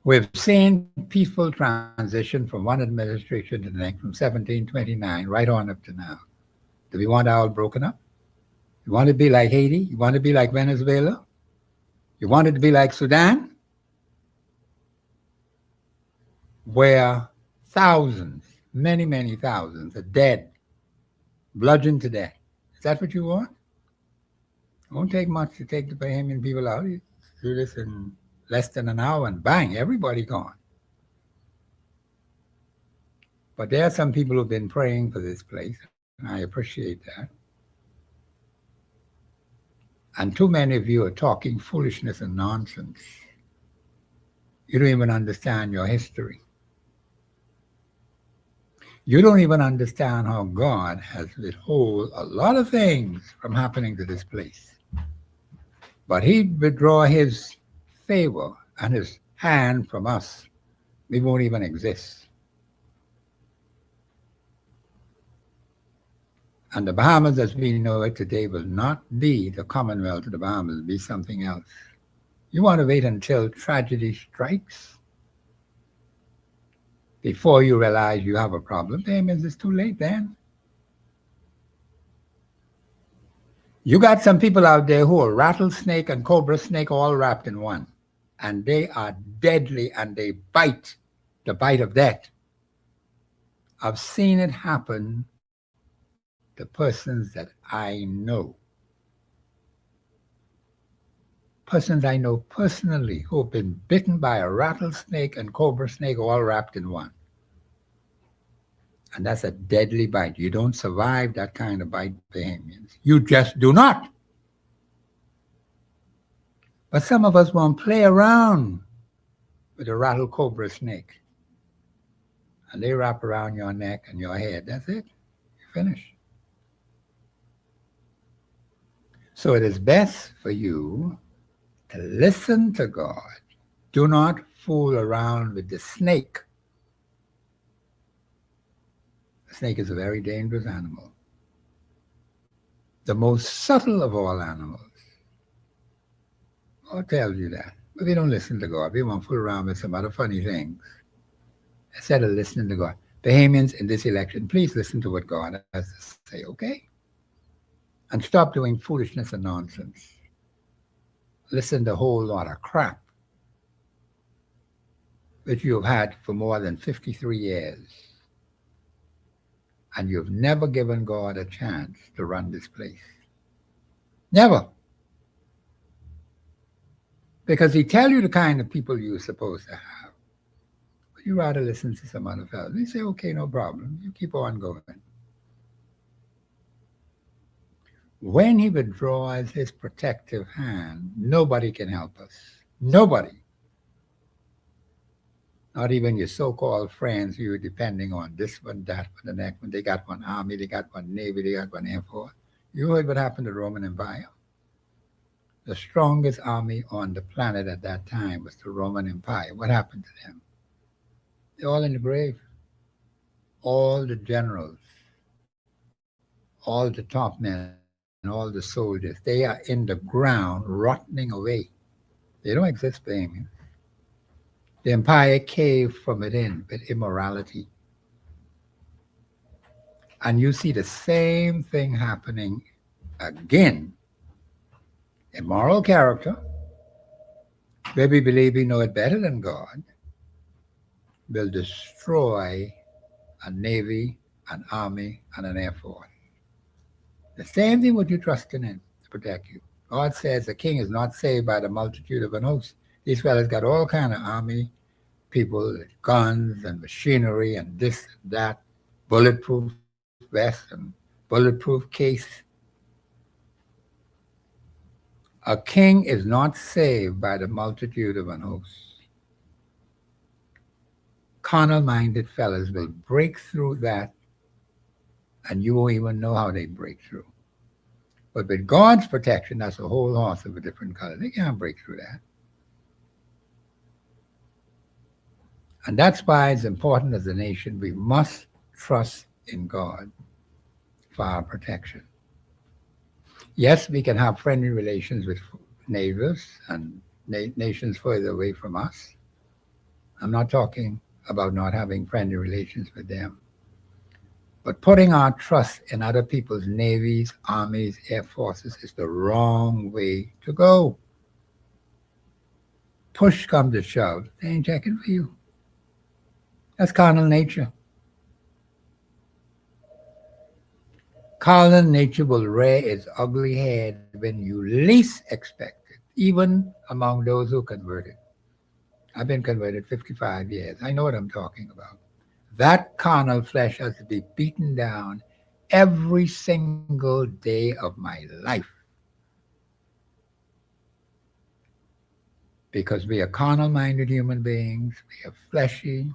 We've seen peaceful transition from one administration to the next, from 1729 right on up to now. Do we want it all broken up? You want it to be like Haiti? You want it to be like Venezuela? You want it to be like Sudan? Where thousands, many, many thousands are dead, bludgeoned to death. Is that what you want? It won't take much to take the Bahamian people out. You do this in less than an hour and bang, everybody gone. But there are some people who've been praying for this place, and I appreciate that. And too many of you are talking foolishness and nonsense. You don't even understand your history. You don't even understand how God has withheld a lot of things from happening to this place. But he'd withdraw his favor and his hand from us. We won't even exist. And the Bahamas as we know it today will not be the Commonwealth of the Bahamas, it'll be something else. You want to wait until tragedy strikes before you realize you have a problem? That means it's too late then. You got some people out there who are rattlesnake and cobra snake all wrapped in one. And they are deadly and they bite the bite of death. I've seen it happen to persons that I know. Persons I know personally who have been bitten by a rattlesnake and cobra snake all wrapped in one. And that's a deadly bite. You don't survive that kind of bite, Bahamians. You just do not. But some of us won't play around with a rattle cobra snake. And they wrap around your neck and your head. That's it. You're finished. So it is best for you to listen to God. Do not fool around with the snake. The snake is a very dangerous animal. The most subtle of all animals. God tells you that. But we don't listen to God. We want to fool around with some other funny things instead of listening to God. Bahamians in this election, please listen to what God has to say, okay? And stop doing foolishness and nonsense. Listen to a whole lot of crap that you've had for more than 53 years. And you've never given God a chance to run this place. Never. Because he tell you the kind of people you're supposed to have. But you rather listen to some other fellows. They say, okay, no problem. You keep on going. When he withdraws his protective hand, nobody can help us. Nobody. Not even your so-called friends who you're depending on, this one, that one, the next one. They got one army, they got one navy, they got one air force. You heard what happened to the Roman Empire? The strongest army on the planet at that time was the Roman Empire. What happened to them? They're all in the grave. All the generals, all the top men, and all the soldiers, they are in the ground rotting away. They don't exist, Bahamian. The empire caved from within with immorality. And you see the same thing happening again. Immoral character, where we believe we know it better than God, will destroy a navy, an army, and an air force. The same thing what you're trusting in to protect you. God says the king is not saved by the multitude of an host. These fellas got all kind of army people, guns and machinery and this and that, bulletproof vest and bulletproof case. A king is not saved by the multitude of an host. Carnal-minded fellas will break through that, and you won't even know how they break through. But with God's protection, that's a whole horse of a different color. They can't break through that. And that's why it's important as a nation, we must trust in God for our protection. Yes, we can have friendly relations with neighbors and nations further away from us. I'm not talking about not having friendly relations with them, but putting our trust in other people's navies, armies, air forces is the wrong way to go. Push comes to shove, they ain't checking for you. That's carnal nature. Carnal nature will rear its ugly head when you least expect it, even among those who converted. I've been converted 55 years. I know what I'm talking about. That carnal flesh has to be beaten down every single day of my life because we are carnal minded human beings. We are fleshy.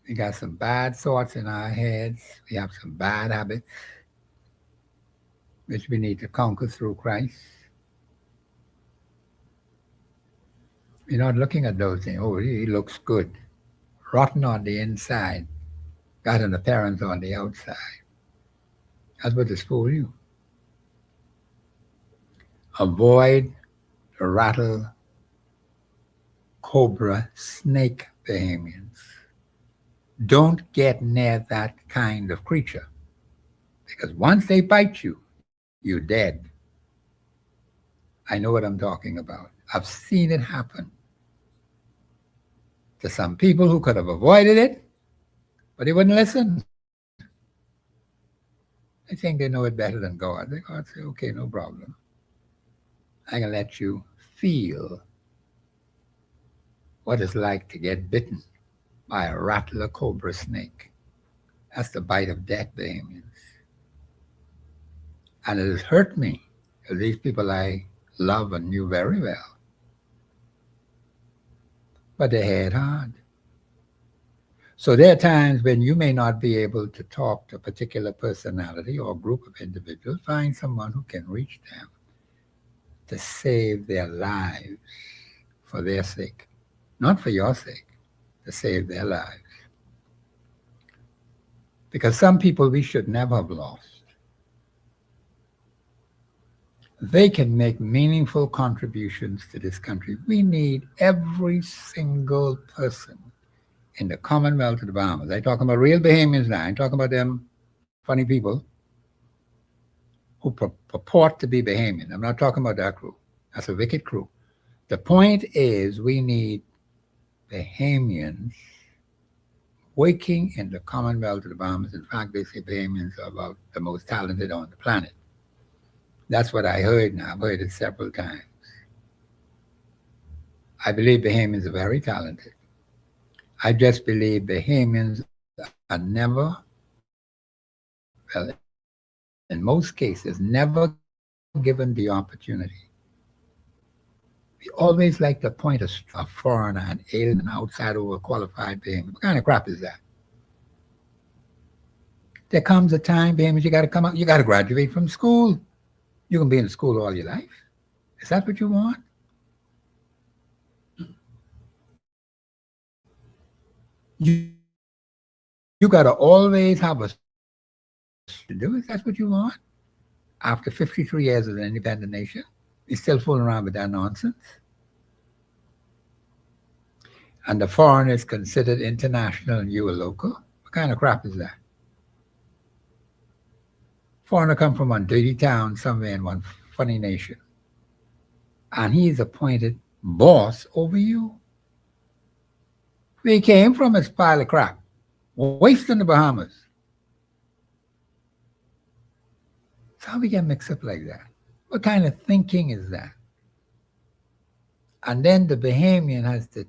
We got some bad thoughts in our heads. We have some bad habits which we need to conquer through Christ. We're not looking at those things. Oh, he looks good. Rotten on the inside, got an appearance on the outside. That's what just fool you. Avoid the rattle, cobra, snake Bahamians. Don't get near that kind of creature because once they bite you, you're dead. I know what I'm talking about. I've seen it happen to some people who could have avoided it, but they wouldn't listen. They think they know it better than God. God say, okay, no problem. I can let you feel what it's like to get bitten by a rattler cobra snake. That's the bite of death, Bahamians. And it has hurt me because these people I love and knew very well. But they had hard. So there are times when you may not be able to talk to a particular personality or group of individuals. Find someone who can reach them to save their lives for their sake, not for your sake, to save their lives. Because some people we should never have lost. They can make meaningful contributions to this country. We need every single person in the Commonwealth of the Bahamas. I'm talking about real Bahamians now. I'm talking about them funny people who purport to be Bahamian. I'm not talking about that crew. That's a wicked crew. The point is we need Bahamians working in the Commonwealth of the Bahamas. In fact, they say Bahamians are about the most talented on the planet. That's what I heard now. I've heard it several times. I believe Bahamians are very talented. I just believe Bahamians are never, well, in most cases, never given the opportunity. We always like to point a foreigner, an alien, an outsider, overqualified Bahamian. What kind of crap is that? There comes a time, Bahamians, you got to come out, you got to graduate from school. You can be in school all your life. Is that what you want? You got to always have a to do. Is that what you want? After 53 years as an independent nation, you're still fooling around with that nonsense. And the foreign is considered international and you are local. What kind of crap is that? Foreigner come from one dirty town somewhere in one funny nation, and he is appointed boss over you. Where he came from is pile of crap, wasting the Bahamas. So how we get mixed up like that? What kind of thinking is that? And then the Bahamian has to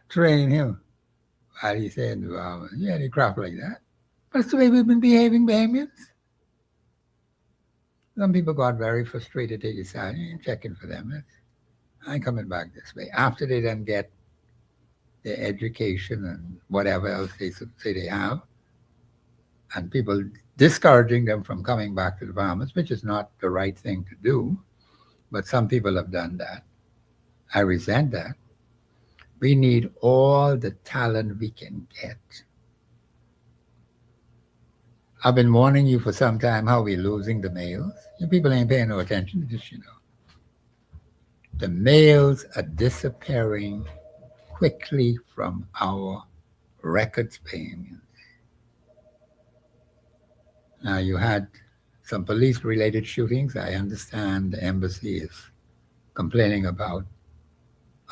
train him while he's saying the Bahamas. Yeah, any crap like that. But it's the way we've been behaving, Bahamians. Some people got very frustrated. They decided, I ain't checking for them. I ain't coming back this way. After they then get their education and whatever else they say they have, and people discouraging them from coming back to the Bahamas, which is not the right thing to do, but some people have done that. I resent that. We need all the talent we can get. I've been warning you for some time how we're losing the males. You people ain't paying no attention to this, you know. The males are disappearing quickly from our records payment. Now, you had some police related shootings. I understand the embassy is complaining about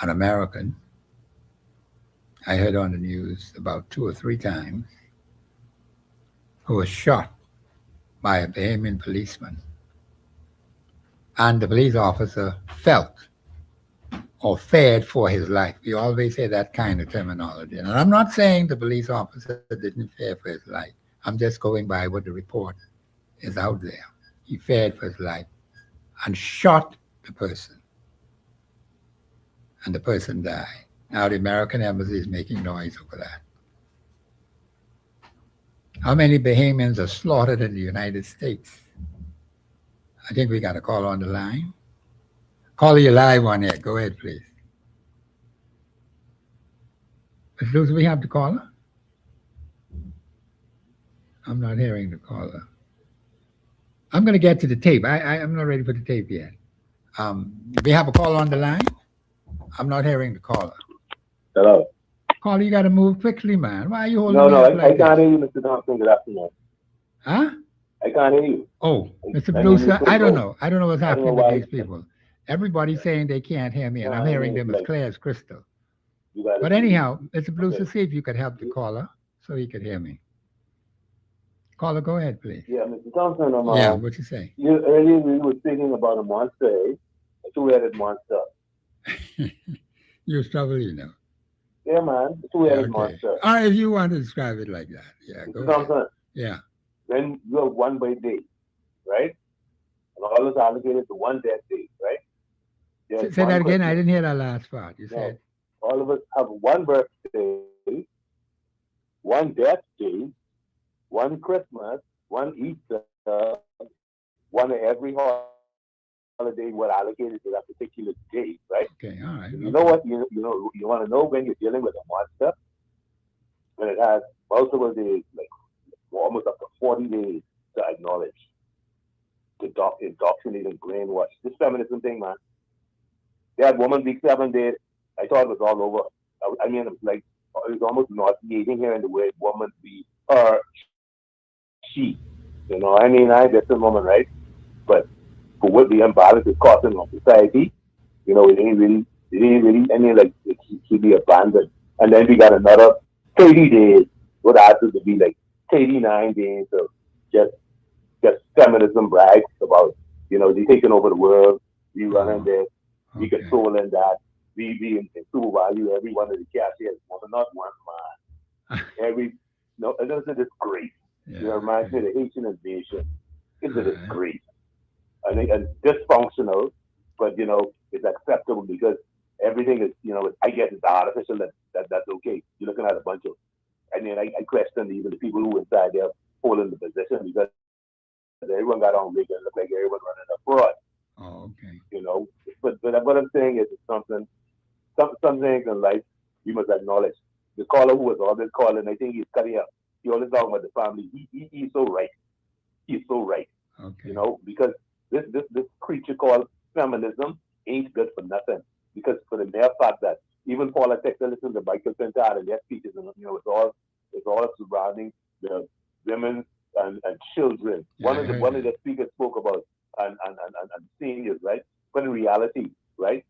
an American. I heard on the news about 2 or 3 times who was shot by a Bahamian policeman. And the police officer felt or feared for his life. We always say that kind of terminology. And I'm not saying the police officer didn't fear for his life. I'm just going by what the report is out there. He feared for his life and shot the person, and the person died. Now the American embassy is making noise over that. How many Bahamians are slaughtered in the United States? I think we got a call on the line. Call you live on here. Go ahead, please. Miss Luz, we have the caller? I'm not hearing the caller. I'm going to get to the tape. I'm not ready for the tape yet. We have a caller on the line? I'm not hearing the caller. Hello. Caller, you got to move quickly, man. Why are you holding No, me no, up I like can't this? hear you, Mr. Thompson. Good afternoon. Huh? I can't hear you. Oh, Mr. I Blue, mean, I don't know. I don't know what's I don't know happening with why. these people. Everybody's saying they can't hear me, and No, I'm I hearing mean, it's them as like clear as crystal. you got But to. anyhow, Mr. Blue, Okay. see if you could help the caller so he could hear me. Caller, go ahead, please. Yeah, Mr. Thompson, Yeah, what you say? you earlier we were speaking about a monster, a two-headed monster. Use trouble, you know. Yeah, man, a Yeah, two-headed okay. monster. All right, if you want to describe it like that. Yeah, go Mr. ahead. Thompson, Yeah. when you have one birthday, right? And all is allocated to one death day, right? There's Say one that again. I Christmas. didn't hear that last part. You No, said, all of us have one birthday, one death day, one Christmas, one Easter, one of every holiday were allocated to that particular day, right? okay, all right, You know what? okay. You want to know when you're dealing with a monster when it has multiple days, like almost up to 40 days to acknowledge, to indoctrinate and brainwash. This feminism thing, man. They had Woman Week 7 days. I thought it was all over. I mean, it was like it was almost nauseating here in the word woman be her, she. I mean, I that's a woman, right? But for what the imbalance is causing on society, it ain't really, I mean, like, it should be abandoned. And then we got another 30 days, what happens to be like 39 days of just, just feminism brags about, they taking over the world, we running Uh-huh. this, we Okay. controlling that, we in super value, every one of the cashiers, woman, not one man. Every, no, and it's a disgrace. Yeah, Reminds me okay. of the Haitian invasion. It's All a right. disgrace. I think and dysfunctional, but it's acceptable because everything is I guess it's artificial that's okay. You're looking at a bunch of I mean I question even the people who inside there holding the position because everyone got on rig and look like everyone running a fraud, Oh, okay. you know. But what I'm saying is it's something some things in life we must acknowledge. The caller who was always calling, I think he's cutting up. He always talking about the family. He's so right. He's so right. Okay. Because this creature called feminism ain't good for nothing. Because for the mere fact that even politics, I listen to Michael Pintar and their speeches, and it's all surrounding the women and children. Yeah, One I of the heard one of that. the speakers spoke about and seniors, right? But in reality, right,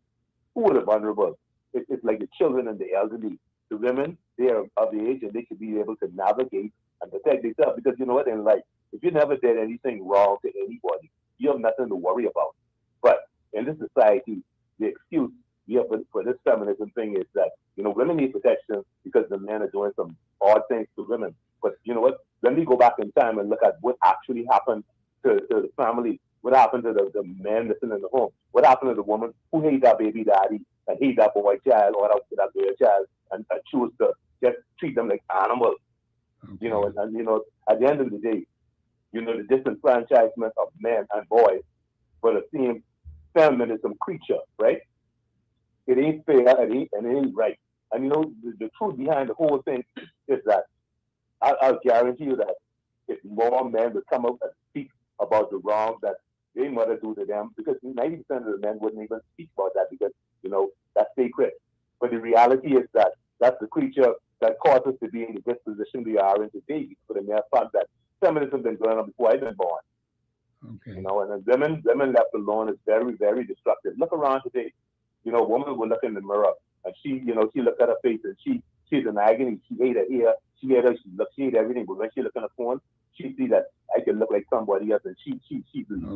who are the vulnerable? It's like the children and the elderly. The women, they are of the age and they should be able to navigate and protect themselves. Because you know what, in life, if you never did anything wrong to anybody, you have nothing to worry about. But in this society, the excuse we have for this feminism thing is that, women need protection because the men are doing some odd things to women. But you know what? When we go back in time and look at what actually happened to the family, what happened to the man that's in the home, what happened to the woman who hate that baby daddy and hate that boy child or that girl child and choose to just treat them like animals, Okay. and at the end of the day, the disenfranchisement of men and boys for the same feminism creature, right? It ain't fair, and it ain't right. And the truth behind the whole thing is that I'll guarantee you that if more men would come out and speak about the wrong that their mother do to them, because 90% of the men wouldn't even speak about that because, that's sacred. But the reality is that that's the creature that caused us to be in the disposition we are in today, for the mere fact that feminism has been going on before I've been born. Okay. And then women left alone is very, very destructive. Look around today. A woman will look in the mirror and she look at her face and she's in agony. She ate her ear, she ate everything. But when she look on the phone, she see that I can look like somebody else, and she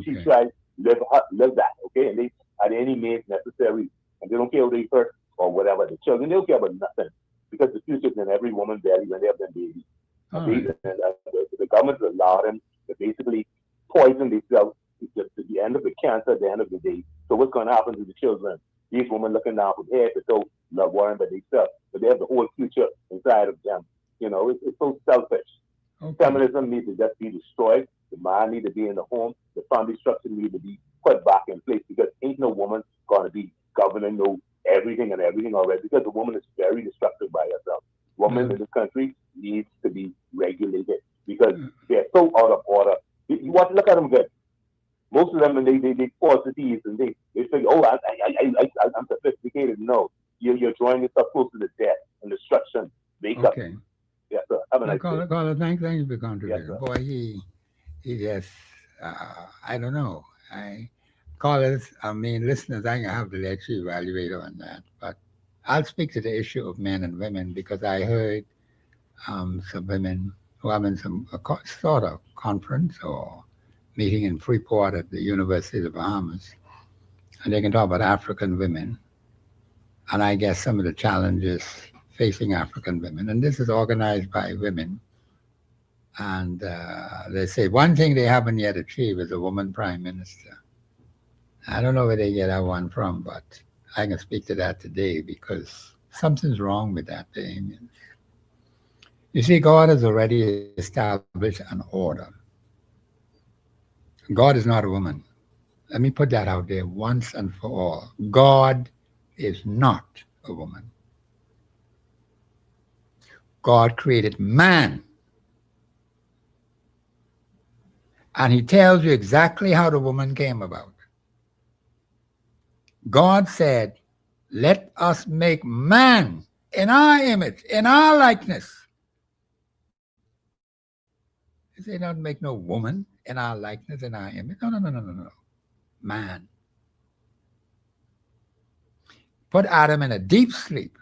Okay. tries live that, okay? And they at any means necessary, and they don't care who they hurt or whatever. The children, they don't care about nothing, because the future's in every woman's belly when they have been babies. All And right. the government allow them to basically poison themselves to the end of the cancer at the end of the day. So what's going to happen to the children? These women looking down from head to toe, not worrying about themselves, but they have the whole future inside of them. It's so selfish. Okay. Feminism needs to just be destroyed. The man needs to be in the home. The family structure needs to be put back in place, because ain't no woman going to be governing everything already, because the woman is very destructive by herself. Women in this country needs to be regulated, because they're so out of order. You want to look at them good. Most of them, and they positive, and they think, oh, I'm sophisticated. No, you're drawing yourself closer to death and destruction. Wake up. Okay. Yes, sir. Have a Now, nice day. caller, thanks for Yes, contributing. sir. Boy, he just, I don't know. Callers, I mean, listeners, I have to let you evaluate on that. But I'll speak to the issue of men and women, because I heard some women who are in some sort of conference or meeting in Freeport at the University of the Bahamas, and they can talk about African women, and I guess some of the challenges facing African women. And this is organized by women. And they say one thing they haven't yet achieved is a woman prime minister. I don't know where they get that one from, but I can speak to that today, because something's wrong with that thing. You see, God has already established an order. God is not a woman. Let me put that out there once and for all. God is not a woman. God created man. And he tells you exactly how the woman came about. God said, let us make man in our image, in our likeness. He said, not make no woman in our likeness, in our image. No. Man. Put Adam in a deep sleep.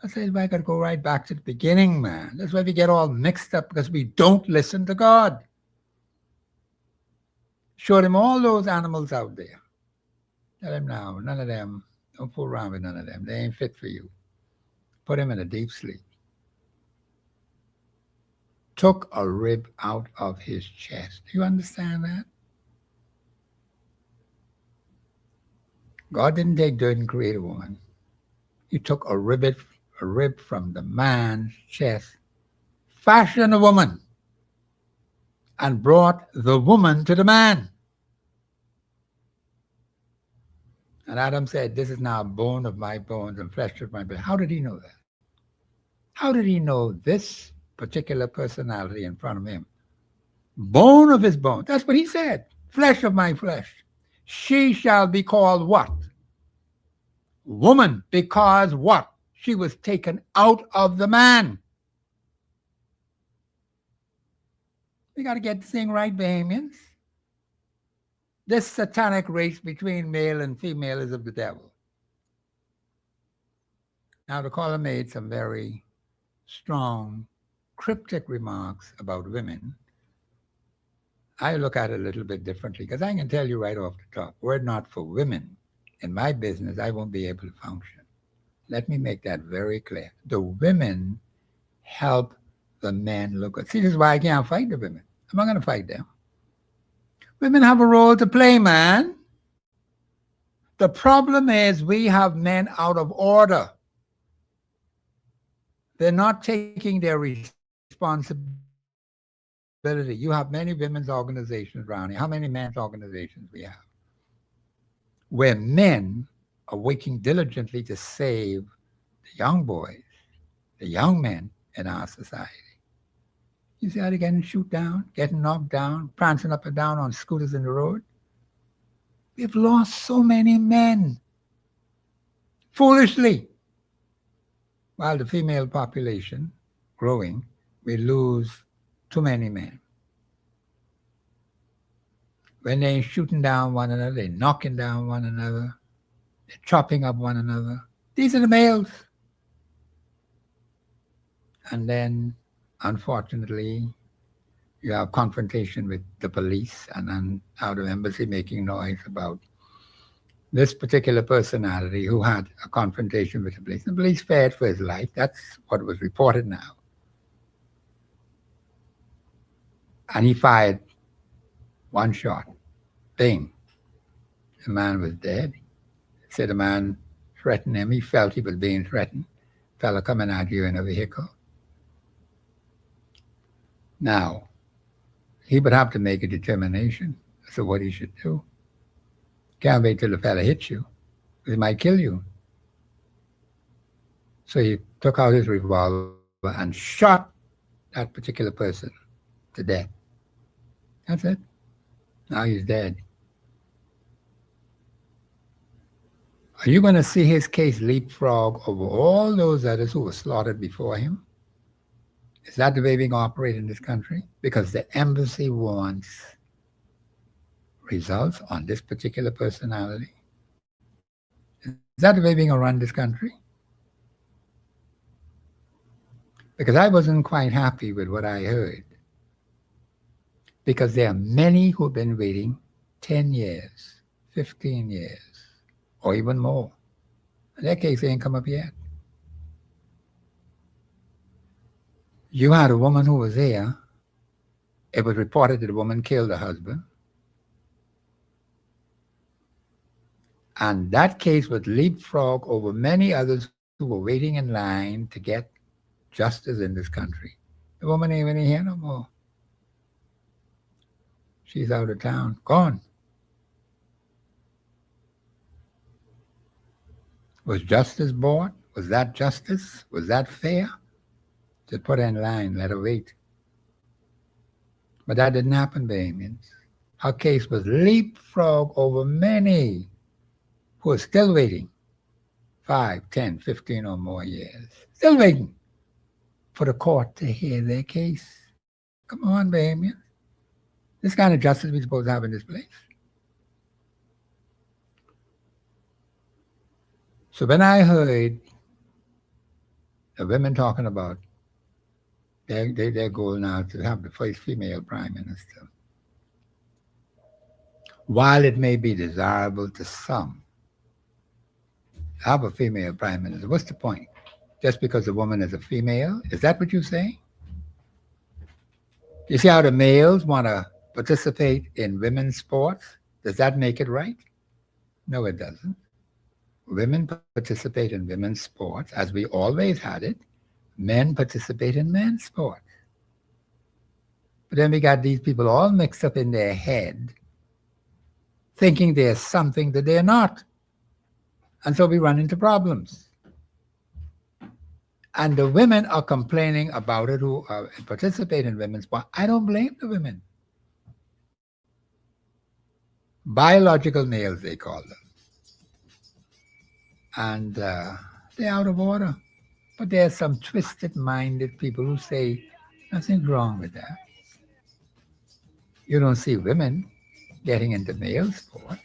I said, I got to go right back to the beginning, man. That's why we get all mixed up, because we don't listen to God. Showed him all those animals out there. Tell him now, none of them, don't fool around with none of them. They ain't fit for you. Put him in a deep sleep. Took a rib out of his chest. Do you understand that? God didn't take dirt and create a woman. He took a rib from the man's chest, fashioned a woman, and brought the woman to the man. And Adam said, this is now bone of my bones and flesh of my blood. How did he know that? How did he know this particular personality in front of him? Bone of his bone. That's what he said. Flesh of my flesh. She shall be called what? Woman, because what? She was taken out of the man. We got to get this thing right, Bahamians. This satanic race between male and female is of the devil. Now, the caller made some very strong, cryptic remarks about women. I look at it a little bit differently, because I can tell you right off the top, were it not for women in my business, I won't be able to function. Let me make that very clear. The women help the men look good. See, this is why I can't fight the women. I'm not going to fight them. Women have a role to play, man. The problem is we have men out of order. They're not taking their responsibility. You have many women's organizations around here. How many men's organizations we have? Where men are working diligently to save the young boys, the young men in our society. You see how they're getting shoot down, getting knocked down, prancing up and down on scooters in the road? We've lost so many men foolishly. While the female population growing, we lose too many men. When they're shooting down one another, they're knocking down one another, they're chopping up one another. These are the males. And then, unfortunately, you have confrontation with the police and then out of embassy making noise about this particular personality who had a confrontation with the police. The police feared for his life. That's what was reported now. And he fired one shot. Bing. The man was dead. Said the man threatened him. He felt he was being threatened. Fella coming at you in a vehicle. Now, he would have to make a determination as to what he should do. Can't wait till the fella hits you. He might kill you. So he took out his revolver and shot that particular person to death. That's it. Now he's dead. Are you going to see his case leapfrog over all those others who were slaughtered before him? Is that the way we operate in this country? Because the embassy wants results on this particular personality. Is that the way we're going to run this country? Because I wasn't quite happy with what I heard. Because there are many who've been waiting 10 years, 15 years, or even more. In their case, they ain't come up yet. You had a woman who was there. It was reported that the woman killed her husband. And that case would leapfrog over many others who were waiting in line to get justice in this country. The woman ain't even here no more. She's out of town, gone. Was justice bought? Was that justice? Was that fair? Just put her in line, let her wait. But that didn't happen, Bahamians. Her case was leapfrog over many who are still waiting 5, 10, 15 or more years. Still waiting for the court to hear their case. Come on, Bahamians. This kind of justice we're supposed to have in this place. So when I heard the women talking about their goal now to have the first female prime minister, while it may be desirable to some to have a female prime minister, what's the point? Just because a woman is a female? Is that what you're saying? You see how the males want to participate in women's sports? Does that make it right? No, it doesn't. Women participate in women's sports, as we always had it. Men participate in men's sports. But then we got these people all mixed up in their head, thinking they're something that they're not. And so we run into problems. And the women are complaining about it who participate in women's sports. I don't blame the women. Biological males, they call them. And they're out of order. But there are some twisted-minded people who say, nothing's wrong with that. You don't see women getting into male sports.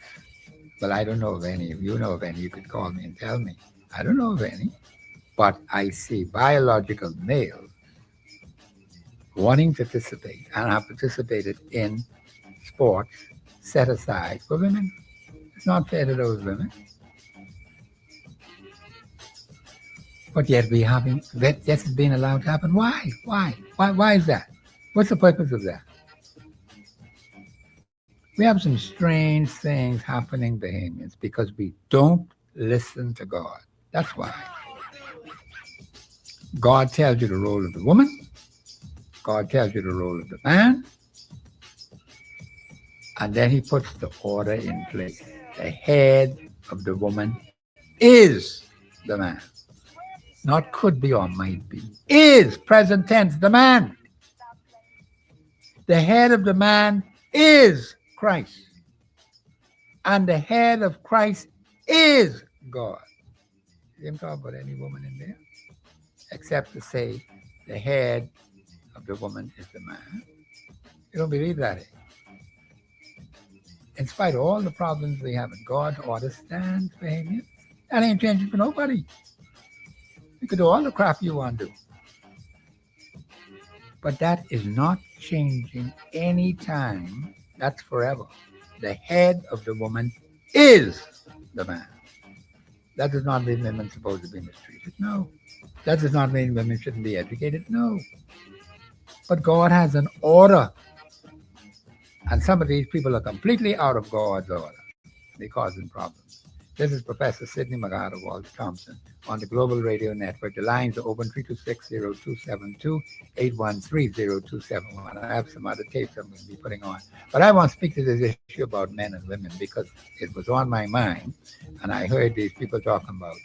Well, I don't know of any. If you know of any, you could call me and tell me. I don't know of any. But I see biological males wanting to participate and have participated in sports set aside for women. It's not fair to those women. But yet we haven't, yes, it's being allowed to happen. Why? Why is that? What's the purpose of that? We have some strange things happening, Bahamians, because we don't listen to God. That's why. God tells you the role of the woman. God tells you the role of the man. And then he puts the order in place. The head of the woman is the man. Not could be or might be. Is, present tense, the man. The head of the man is Christ. And the head of Christ is God. You didn't talk about any woman in there, except to say the head of the woman is the man. You don't believe that, eh? In spite of all the problems we have, God order stands for him. That ain't changing for nobody. You could do all the crap you want to do. But that is not changing any time. That's forever. The head of the woman is the man. That does not mean women are supposed to be mistreated. No. That does not mean women shouldn't be educated. No. But God has an order. And some of these people are completely out of God's order. They're causing problems. This is Professor Sidney McGrath of Walter Thompson on the Global Radio Network. The lines are open 326-0272-813-0271. I have some other tapes I'm going to be putting on. But I want to speak to this issue about men and women because it was on my mind. And I heard these people talking about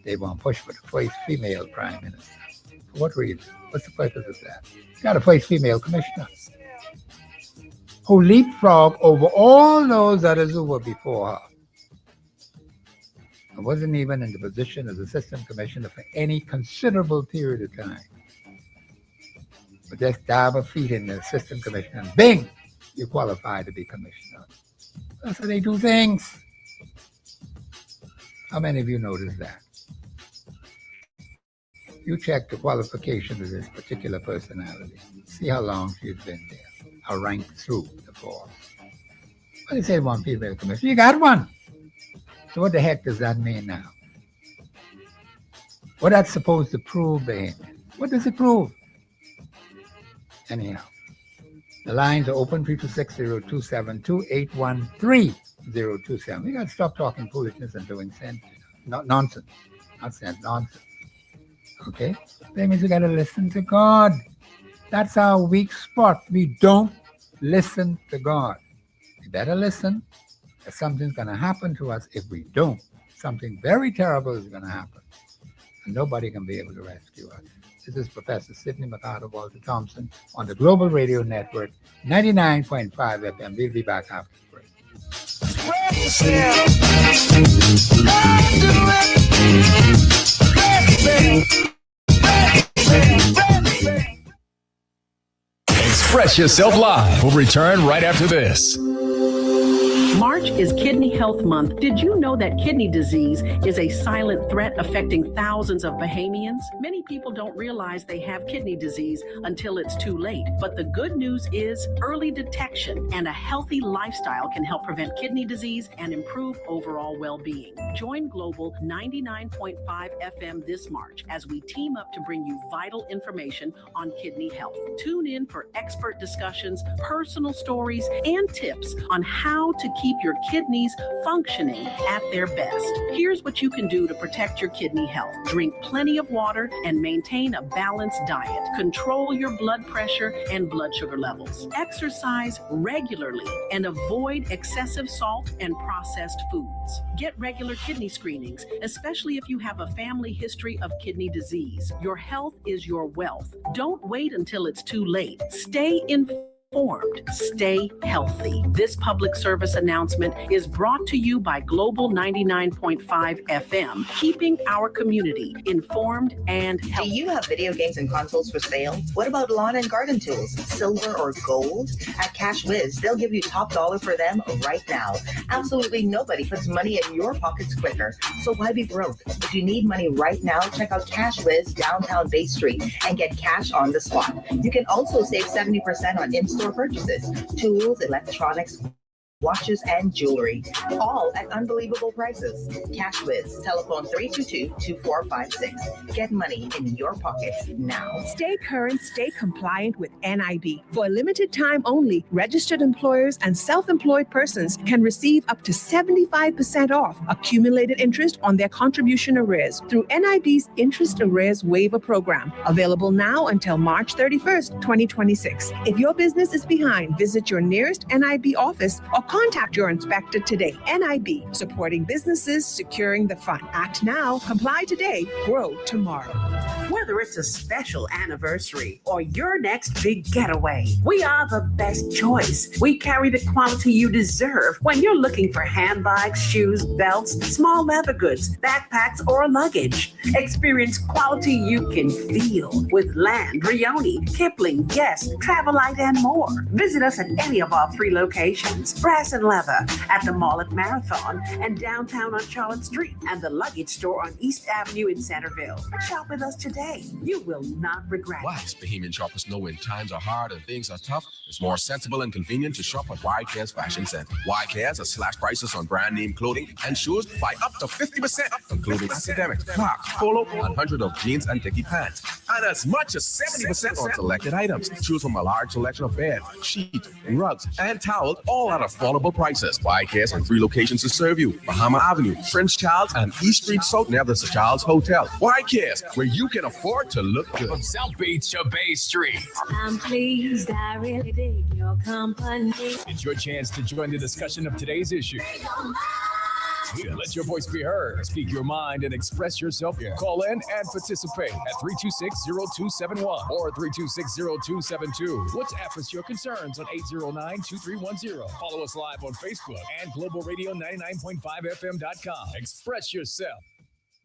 they want to push for the first female prime minister. For what reason? What's the purpose of that? You got a first female commissioner who leapfrogged over all those others who were before her. I wasn't even in the position as assistant commissioner for any considerable period of time. But just dive a feet in the assistant commissioner and bing, you qualify to be commissioner. That's how they do things. How many of you noticed that? You check the qualifications of this particular personality. See how long she's been there. How ranked through the force. Well, they say one female commissioner. You got one. So what the heck does that mean now? What that's supposed to prove, baby? What does it prove? Anyhow, the lines are open 326-0272-813-027. We got to stop talking foolishness and doing sense. Not nonsense. Not sense, nonsense. Okay? That means we got to listen to God. That's our weak spot. We don't listen to God. We better listen. Something's going to happen to us if we don't. Something very terrible is going to happen. And nobody can be able to rescue us. This is Professor Sidney McGrath of Walter Thompson on the Global Radio Network, 99.5 FM. We'll be back after the break. Express Yourself Live will return right after this. March is Kidney Health Month. Did you know that kidney disease is a silent threat affecting thousands of Bahamians? Many people don't realize they have kidney disease until it's too late. But the good news is early detection and a healthy lifestyle can help prevent kidney disease and improve overall well-being. Join Global 99.5 FM this March as we team up to bring you vital information on kidney health. Tune in for expert discussions, personal stories, and tips on how to keep your kidneys functioning at their best. Here's what you can do to protect your kidney health. Drink plenty of water and maintain a balanced diet. Control your blood pressure and blood sugar levels. Exercise regularly and avoid excessive salt and processed foods. Get regular kidney screenings, especially if you have a family history of kidney disease. Your health is your wealth. Don't wait until it's too late. Stay informed. Stay healthy. This public service announcement is brought to you by Global 99.5 FM, keeping our community informed and healthy. Do you have video games and consoles for sale? What about lawn and garden tools, silver or gold? At Cash Whiz, they'll give you top dollar for them right now. Absolutely nobody puts money in your pockets quicker. So why be broke? If you need money right now, check out Cash Whiz downtown Bay Street and get cash on the spot. You can also save 70% on in-store purchases, tools, electronics, watches, and jewelry, all at unbelievable prices. Cash Whiz, telephone 322-2456. Get money in your pocket now. Stay current, stay compliant with NIB. For a limited time only, registered employers and self-employed persons can receive up to 75% off accumulated interest on their contribution arrears through NIB's Interest Arrears Waiver Program, available now until March 31st, 2026. If your business is behind, visit your nearest NIB office or Contact your inspector today. NIB, supporting businesses, securing the fund. Act now, comply today, grow tomorrow. Whether it's a special anniversary or your next big getaway, we are the best choice. We carry the quality you deserve when you're looking for handbags, shoes, belts, small leather goods, backpacks, or luggage. Experience quality you can feel with Land, Rioni, Kipling, Guess, Travelite, and more. Visit us at any of our 3 locations: Brass and Leather at the Mall at Marathon and downtown on Charlotte Street, and the Luggage Store on East Avenue in Centerville. Shop with us today. You will not regret it. Wise Bahamian shoppers know when times are hard and things are tough, it's more sensible and convenient to shop at Y-Care's Fashion Center. Y-Care's has slashed prices on brand name clothing and shoes by up to 50%, including academics, Clarks, Polo, and hundreds of jeans and dicky pants, and as much as 70% on selected items. Choose from a large selection of beds, sheets, rugs, and towels, all at affordable prices. Y-Care's in 3 locations to serve you: Bahama Avenue, Prince Charles, and East Street South near the Charles Hotel. Y-Care's, where you can afford to look good. From South Beach to Bay Street. I'm pleased, I really dig your company. It's your chance to join the discussion of today's issue. Let your voice be heard. Speak your mind and express yourself. Call in and participate at 326-0271 or 326-0272. WhatsApp us your concerns on 809-2310. Follow us live on Facebook and globalradio99.5fm.com. Express yourself.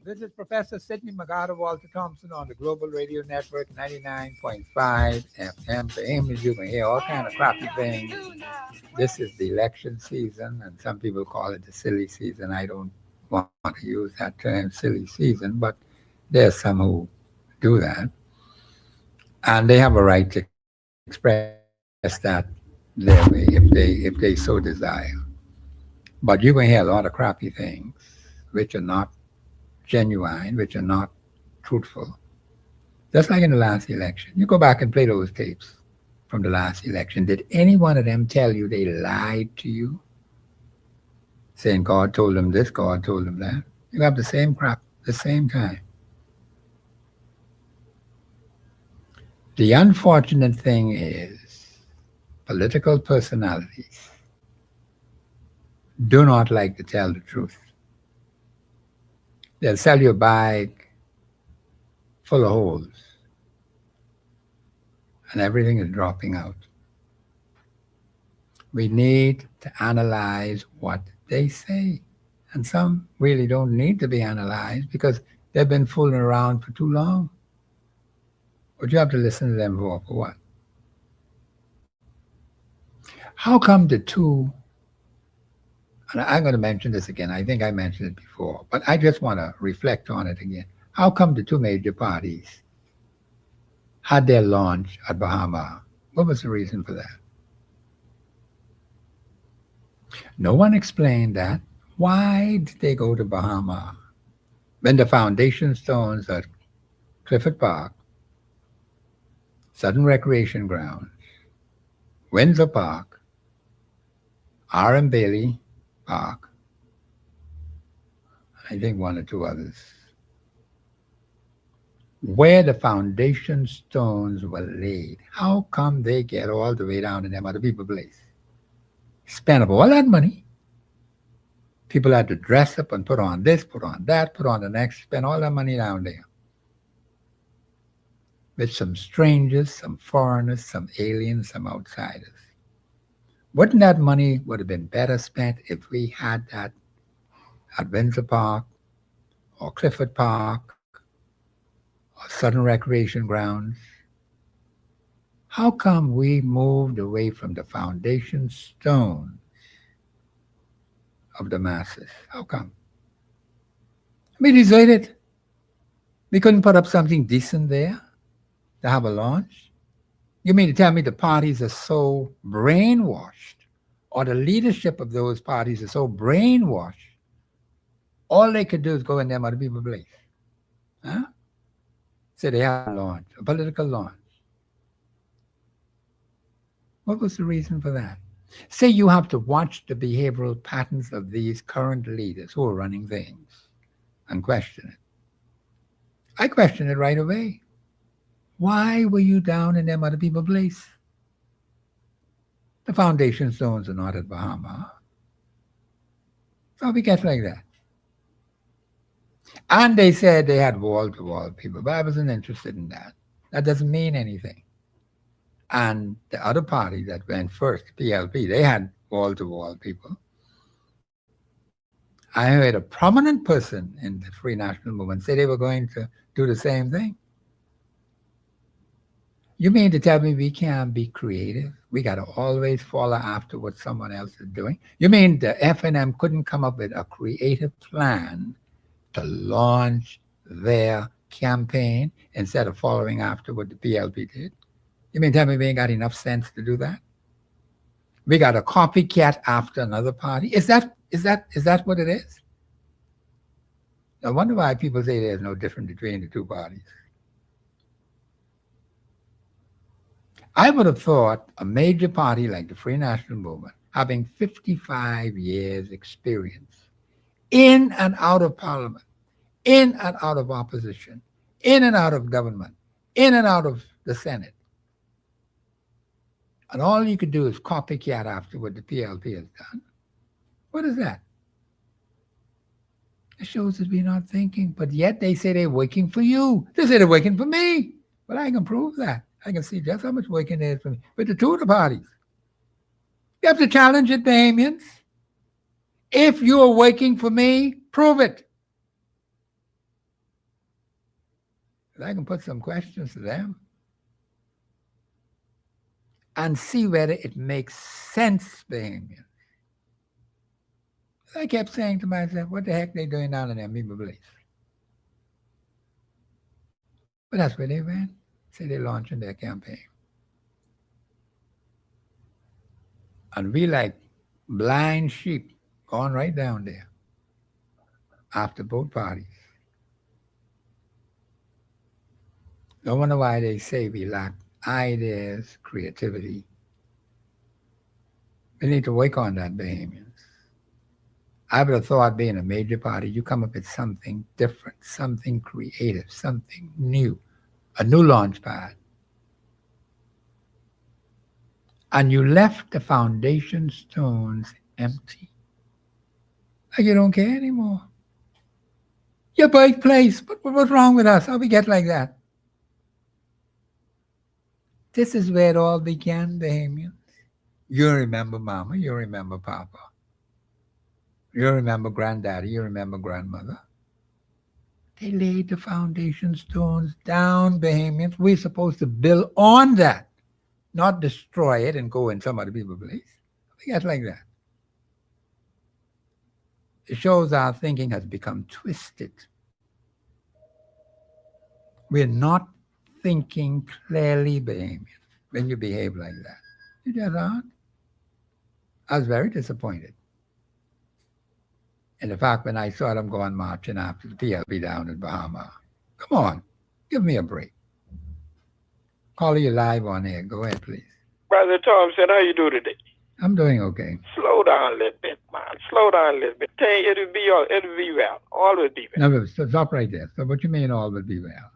This is Professor Sidney Walter Thompson on the Global Radio Network 99.5 FM. For Amy, you can hear all kind of crappy things. This is the election season, and some people call it the silly season. I don't want to use that term, silly season, but there's some who do that. And they have a right to express that their way if they so desire. But you can hear a lot of crappy things which are not genuine, which are not truthful. Just like in the last election. You go back and play those tapes from the last election. Did any one of them tell you they lied to you? Saying God told them this, God told them that. You have the same crap the same time. The unfortunate thing is political personalities do not like to tell the truth. They'll sell you a bag full of holes, and everything is dropping out. We need to analyze what they say. And some really don't need to be analyzed because they've been fooling around for too long. What you have to listen to them for what? How come the two, and I'm going to mention this again, I think I mentioned it before, but I just want to reflect on it again. How come the 2 major parties had their launch at Bahama? What was the reason for that? No one explained that. Why did they go to Bahama when the foundation stones at Clifford Park, Southern Recreation Grounds, Windsor Park, R.M. Bailey Park, I think 1 or 2 others, where the foundation stones were laid? How come they get all the way down to them other people's place? Spend up all that money. People had to dress up and put on this, put on that, put on the next, spend all that money down there. With some strangers, some foreigners, some aliens, some outsiders. Wouldn't that money would have been better spent if we had that at Windsor Park or Clifford Park or Southern Recreation Grounds? How come we moved away from the foundation stones of the masses? How come? We deserted. We couldn't put up something decent there to have a launch? You mean to tell me the parties are so brainwashed, or the leadership of those parties are so brainwashed, all they could do is go in them other people's place? Huh? So they have a launch, a political launch. What was the reason for that? Say you have to watch the behavioral patterns of these current leaders who are running things and question it. I question it right away. Why were you down in them other people's place? The foundation stones are not at Bahama. So we get like that. And they said they had wall-to-wall people, but I wasn't interested in that. That doesn't mean anything. And the other party that went first, PLP, they had wall-to-wall people. I heard a prominent person in the Free National Movement say they were going to do the same thing. You mean to tell me we can't be creative? We got to always follow after what someone else is doing? You mean the FNM couldn't come up with a creative plan to launch their campaign instead of following after what the PLP did? You mean tell me we ain't got enough sense to do that? We got a copycat after another party? Is that what it is? I wonder why people say there's no difference between the two parties. I would have thought a major party like the Free National Movement, having 55 years experience in and out of parliament, in and out of opposition, in and out of government, in and out of the Senate, and all you could do is copycat after what the PLP has done. What is that? It shows that we're not thinking, but yet they say they're working for you. They say they're working for me, but I can prove that. I can see just how much working there is for me. But the two of the parties, you have to challenge it, Bahamians. If you are working for me, prove it. I can put some questions to them and see whether it makes sense, Bahamians. I kept saying to myself, what the heck they doing down in their Amoeba place? But that's where they went. Say they're launching their campaign. And we like blind sheep going right down there after both parties. No wonder why they say we lack ideas, creativity. We need to work on that, Bahamians. I would have thought being a major party, you come up with something different, something creative, something new, a new launch pad. And you left the foundation stones empty. Like you don't care anymore. Your birthplace, what's wrong with us? How we get like that? This is where it all began, Bahamians. You remember Mama, you remember Papa. You remember Granddaddy, you remember Grandmother. They laid the foundation stones down, Bahamians. We're supposed to build on that, not destroy it and go in some other people's place. We get like that. It shows our thinking has become twisted. We're not thinking clearly, Bahamians, when you behave like that. You just aren't. I was very disappointed. And the fact when I saw them going marching after the PLP down in Bahama. Come on, give me a break. Call you live on air. Go ahead, please. Brother Thompson, how you do today? I'm doing okay. Slow down a little bit, man. Slow down a little bit. Tell you it'll be well. All will be well. No, stop right there. So what you mean all will be well?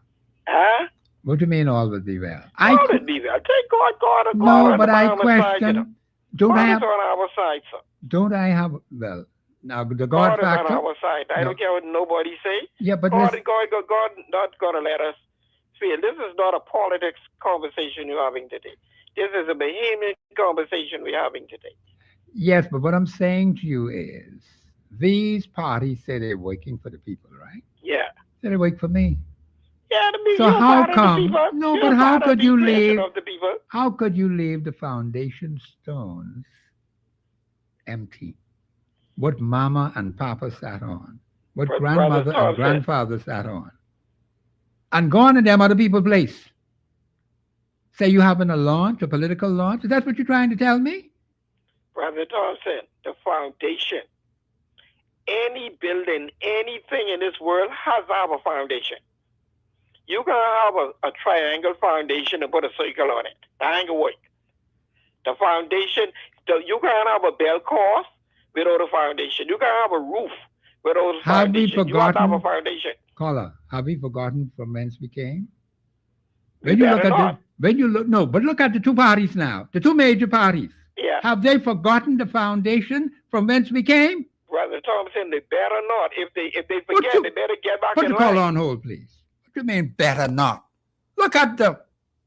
Huh? What do you mean all will be well? All will be well. Take God. No, but I question. God is on our side, sir. Don't I have, well, now the God factor. God is on our side. I don't care what nobody say. Yeah, but God not going to let us fail. This is not a politics conversation you're having today. This is a Bahamian conversation we're having today. Yes, but what I'm saying to you is these parties say they're working for the people, right? Yeah. Say they work for me. Yeah, so how come? No, but how could you leave? How could you leave the foundation stones empty? What Mama and Papa sat on, what grandmother and grandfather sat on, and gone in them other people's place. Say you having a launch, a political launch? Is that what you're trying to tell me? Brother Thompson, the foundation. Any building, anything in this world has to have a foundation. You can have a triangle foundation and put a circle on it. That ain't gonna work. The foundation, you can't have a bell course without a foundation. You can't have a roof without a foundation. You have to have a foundation. Caller, have we forgotten from whence we came? When you look at look at the two parties now, the two major parties. Yeah. Have they forgotten the foundation from whence we came? Brother Thompson, they better not. If they What forget, you- they better get back Put in the caller line. on hold, please. What do you mean better not? Look at the.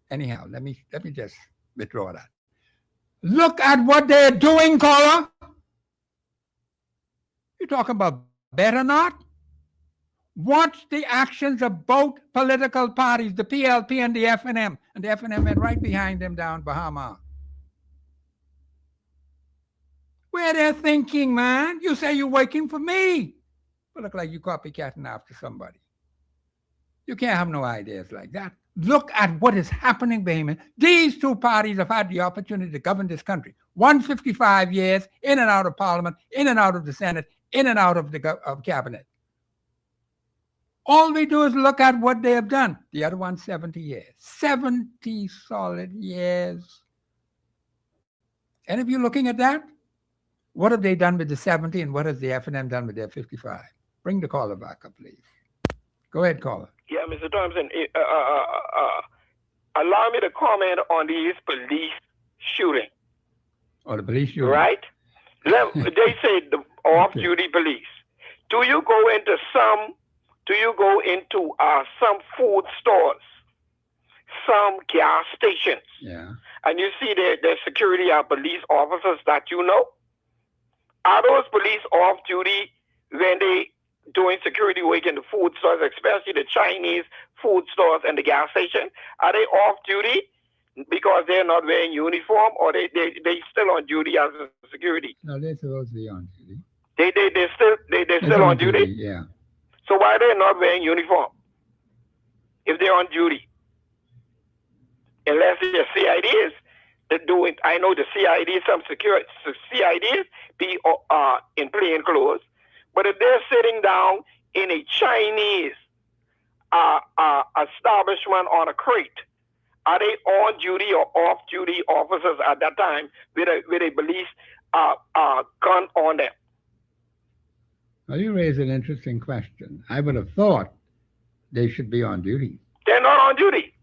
Anyhow, let me just withdraw that. Look at what they're doing, caller. You're talking about better not? Watch the actions of both political parties, the PLP and the FNM, and the FNM went right behind them down Bahama. Where they're thinking, man. You say you're waiting for me. But look like you copycatting after somebody. You can't have no ideas like that. Look at what is happening, Bahamian. These two parties have had the opportunity to govern this country. 155 years, in and out of Parliament, in and out of the Senate, in and out of the cabinet. All we do is look at what they have done. The other one, 70 years. 70 solid years. And if you're looking at that, what have they done with the 70 and what has the FNM done with their 55? Bring the caller back up, please. Go ahead, caller. Yeah, Mr. Thompson, allow me to comment on these police shooting. Or the police shooting. Right? They say the off-duty police. Do you go into some food stores, some gas stations, and you see their security are police officers that you know? Are those police off-duty when they doing security work in the food stores, especially the Chinese food stores and the gas station? Are they off-duty because they're not wearing uniform, or they still on duty as a security? No, they're supposed to be on duty. They're still on duty? Yeah. So why are they not wearing uniform if they're on duty? Unless they're CIDs. They're doing, I know the CID, some security CIDs be in plain clothes, but if they're sitting down in a Chinese establishment on a crate, are they on duty or off duty officers at that time with a police gun on them? Well, you raise an interesting question. I would have thought they should be on duty. They're not on duty.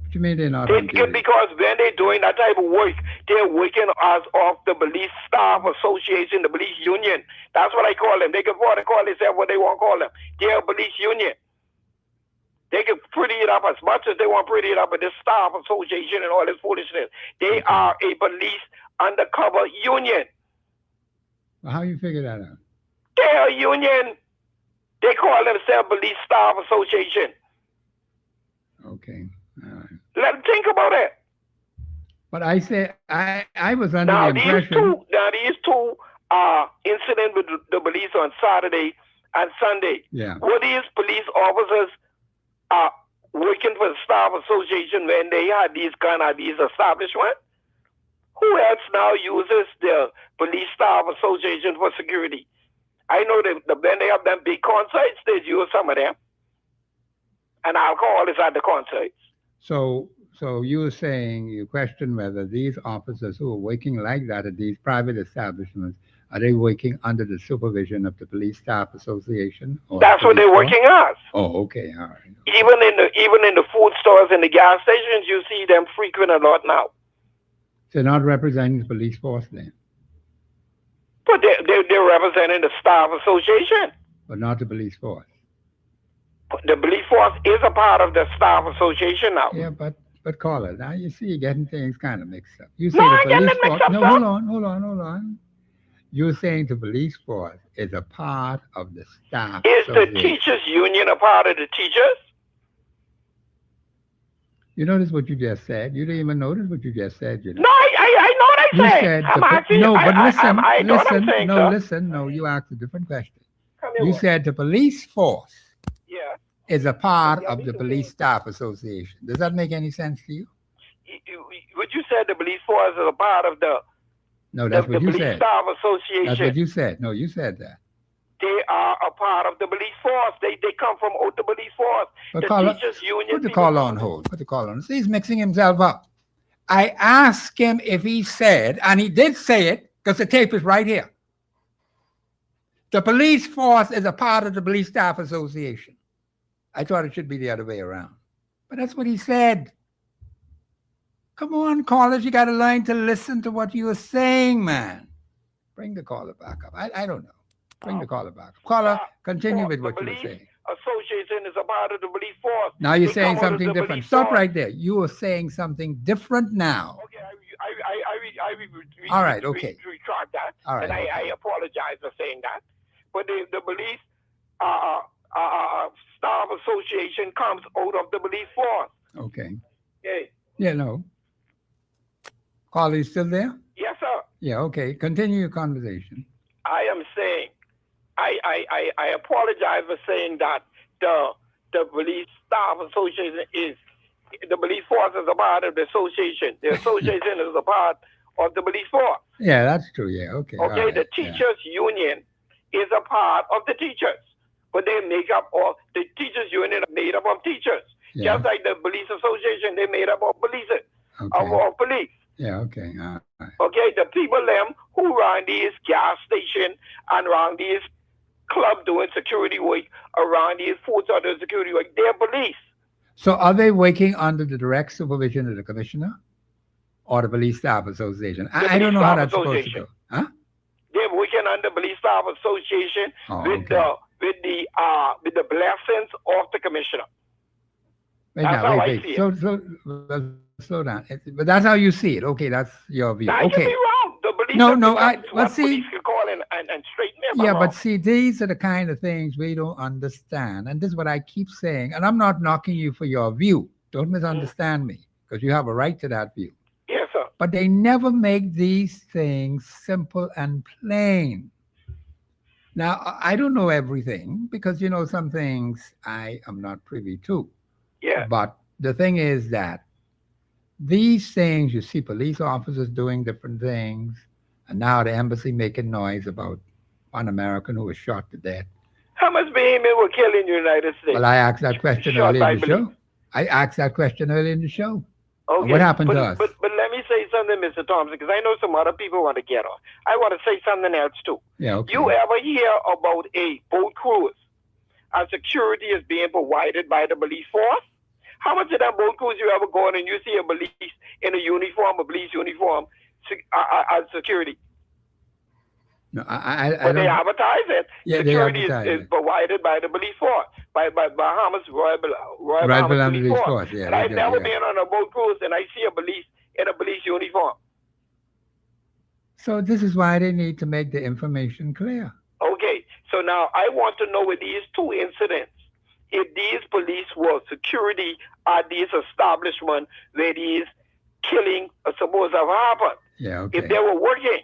What do you mean they're not on duty? Because when they're doing that type of work, they're working as of the police staff association, the police union. That's what I call them. They can call themselves what they want to call them. They're a police union. They can pretty it up as much as they want to pretty it up with this staff association and all this foolishness. They are a police undercover union. Well, how you figure that out? They're a union. They call themselves police staff association. Okay. All right. Let them think about it. But I say I was under the impression. These two incidents with the police on Saturday and Sunday. Yeah. Were these police officers working for the staff association when they had these kind of these establishments? Who else now uses the police staff association for security? I know that when they have them big concerts, they use some of them. And alcohol is at the concerts. So you're saying you question whether these officers who are working like that at these private establishments, are they working under the supervision of the Police Staff Association? That's what they're working as. Oh, okay, all right. Even in the food stores and the gas stations, you see them frequent a lot now. They're not representing the police force then? But they're representing the staff association. But not the police force? The police force is a part of the staff association now. Yeah, but caller, now you see you're getting things kind of mixed up. You say No, the I'm getting police it force. mixed up, No, sir. hold on. You're saying the police force is a part of the staff. Is the teachers union a part of the teachers? You notice what you just said? You didn't even notice what you just said, you know? No, I know what You I said. said I'm asking no, but listen, I know what I'm saying, sir. listen. No, you asked a different question. Come here, You what? said the police force Yeah. is a part of the Police Staff Association. Does that make any sense to you? What you said, the police force is a part of the No, that's what you police said. staff association. That's what you said. No, you said that. They are a part of the police force. They come from out the police force. But the caller, teachers union. put the people- caller on hold. Put the caller on. See, he's mixing himself up. I asked him if he said, and he did say it because the tape is right here. The police force is a part of the Police Staff Association. I thought it should be the other way around. But that's what he said. Come on, callers, you got to learn to listen to what you are saying, man. Bring the caller back up. I don't know. Bring the caller back. Caller, continue with the what you were police saying. association is a part of the police force. Now you're They saying come under something the different. police Stop force. right there. You are saying something different now. Okay, All right, okay. retract that, All right, and okay. I apologize for saying that. But the police staff association comes out of the police force. Okay. Okay. Yeah, no. Caller, you still there? Yes, sir. Yeah, okay. Continue your conversation. I am saying, I apologize for saying that the police staff association is, the police force is a part of the association. The association is a part of the police force. Yeah, that's true. Yeah, okay. all Okay, right, the teachers union is a part of the teachers, but they make up all the teachers union are made up of teachers. Yeah. Just like the police association, they made up of police, Okay. of police. Yeah, okay. All right. Okay, the people them who run these gas station and run these club doing security work, around these food store doing security work, they're police. So are they working under the direct supervision of the commissioner or the police staff association? I don't know how that's supposed to go. Huh? They're working under police staff association Oh, with okay. with the blessings of the commissioner. Wait, That's now, how wait, I see wait. it. So slow down. But that's how you see it. Okay, that's your view. I can Okay. be wrong. The police No, are- no, that's what let's see. police can call and straighten me if I'm Yeah, wrong. but see, these are the kind of things we don't understand. And this is what I keep saying. And I'm not knocking you for your view. Don't misunderstand me, because you have a right to that view. Yes, sir. But they never make these things simple and plain. Now, I don't know everything because, some things I am not privy to. Yeah. But the thing is that these things, you see police officers doing different things, and now the embassy making noise about one American who was shot to death. How much behemoth were killed in the United States? Well, I asked that question Shot earlier by in the show. I asked that question earlier in the show. Okay. What happened but, to us? But let me say something, Mr. Thompson, because I know some other people want to get on. I want to say something else too. Yeah, okay. You ever hear about a boat cruise and security is being provided by the police force? How much of that boat cruise you ever go on and you see a police in a uniform, a police uniform, as security? No, I But they don't. advertise it. Yeah, they Security advertise is it. provided by the police force, by Bahamas Royal Right, Bahamas Bahamas Police Police Force. Force, yeah, And they I've do, never yeah. been on a boat cruise and I see a police in a police uniform. So this is why they need to make the information clear. Okay, so now I want to know with these two incidents, if these police were security at these establishments where these killing are supposed to have happened. Yeah, okay. If they were working,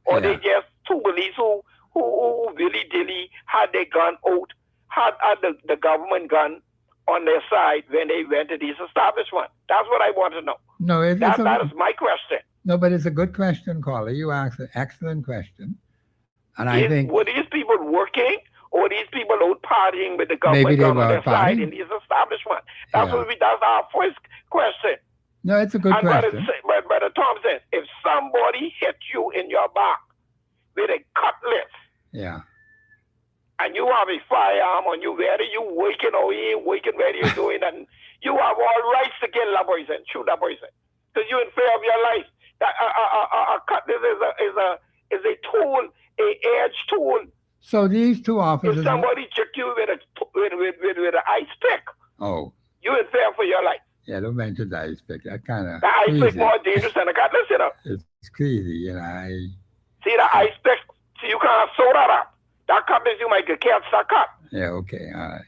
or they Yeah. just two police who really dilly had their gun out, had the government gun on their side when they went to these establishments. That's what I want to know. No, That is my question. no, but it's a good question, caller. You asked an excellent question. And I think Were these people working, or were these people out partying with the government Maybe they gun were on their out side partying. in these establishments? That's Yeah. that's our first question. no, it's a good And question. Brother Thompson, if somebody hit you in your back with a cutlass Yeah. and you have a firearm on you, whether you working or you ain't working, whether you're doing, and you have all rights to kill that person, shoot that person, because you're in fear of your life. That a cutlass is a tool, a edged tool. So these two If officers. somebody check you with an ice pick, Oh, you're in fear for your life. yeah, don't mention the ice pick. That kind of The ice pick crazy. more dangerous than a cutlass, you know. It's crazy, See the ice pick, so you can't sew that up. That cutlass, you might get catch that cut. Yeah, okay, all right.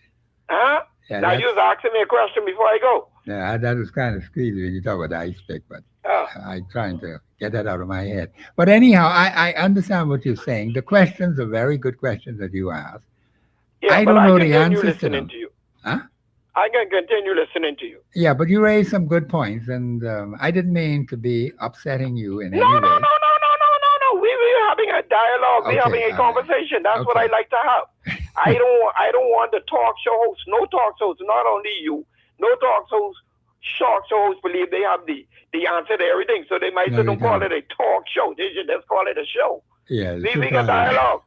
Huh? Yeah, Now, you was asking me a question before I go. yeah, that was kind of crazy when you talk about the ice pick, but I'm trying to get that out of my head. But anyhow, I understand what you're saying. The questions are very good questions that you ask. Yeah, I but don't know the continue answers to listening them. to you. Huh? I can continue listening to you. Yeah, but you raised some good points, and I didn't mean to be upsetting you in any No. way. We're having a dialogue. We're Okay, having a all right. conversation. That's what I Okay. like to have. I don't want the talk show hosts. No talk shows, not only you. No talk shows. Show hosts believe they have the answer to everything, so they might No, say they don't call don't. it a talk show. They should just call it a show. Yeah, We're super having a dialogue.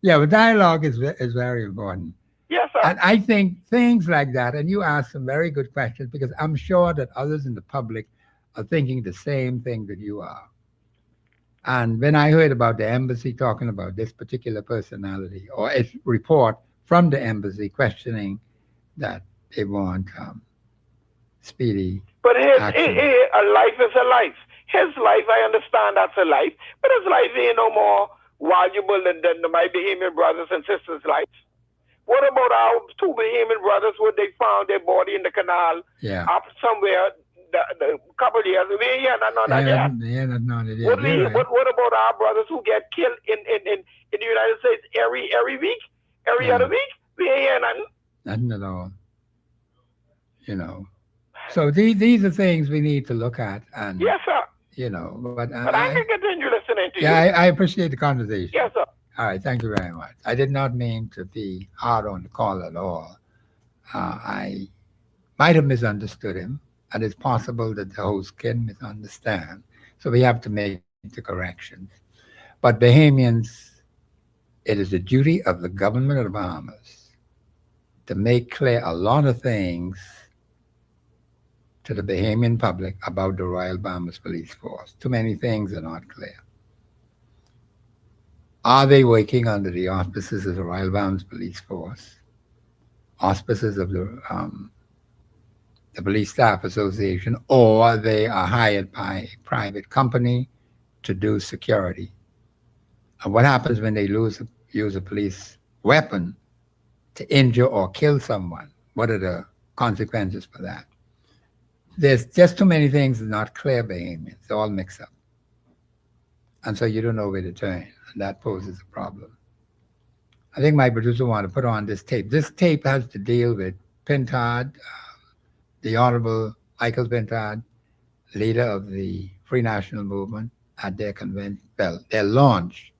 Yeah, but dialogue is very important. Yes, sir. And I think things like that, and you asked some very good questions because I'm sure that others in the public are thinking the same thing that you are. And when I heard about the embassy talking about this particular personality, or a report from the embassy questioning that they want speedy But action. a life is a life. His life, I understand that's a life, but his life ain't no more valuable than my Bahamian brothers and sisters' lives. What about our two Bahamian brothers where they found their body in the canal up somewhere the couple of years? We ain't heard none of that yet. What about our brothers who get killed in the United States every week, every other week? We ain't heard nothing. Nothing at all. You know. So these are things we need to look at. And yes, sir. You know, but I can continue listening to you. Yeah, I appreciate the conversation. Yes, sir. All right, thank you very much. I did not mean to be hard on the call at all. I might have misunderstood him, and it's possible that the host can misunderstand. So we have to make the corrections. But Bahamians, it is the duty of the government of the Bahamas to make clear a lot of things to the Bahamian public about the Royal Bahamas Police Force. Too many things are not clear. Are they working under the auspices of the Royal Bahamas Police Force, auspices of the Police Staff Association, or they are hired by a private company to do security? And what happens when they use a police weapon to injure or kill someone? What are the consequences for that? There's just too many things that are not clear, Bahamians. They're all mixed up. And so you don't know where to turn, and that poses a problem. I think my producer wanted to put on this tape. This tape has to deal with Pintard, the Honorable Michael Pintard, leader of the Free National Movement, at their convention, well, their launch,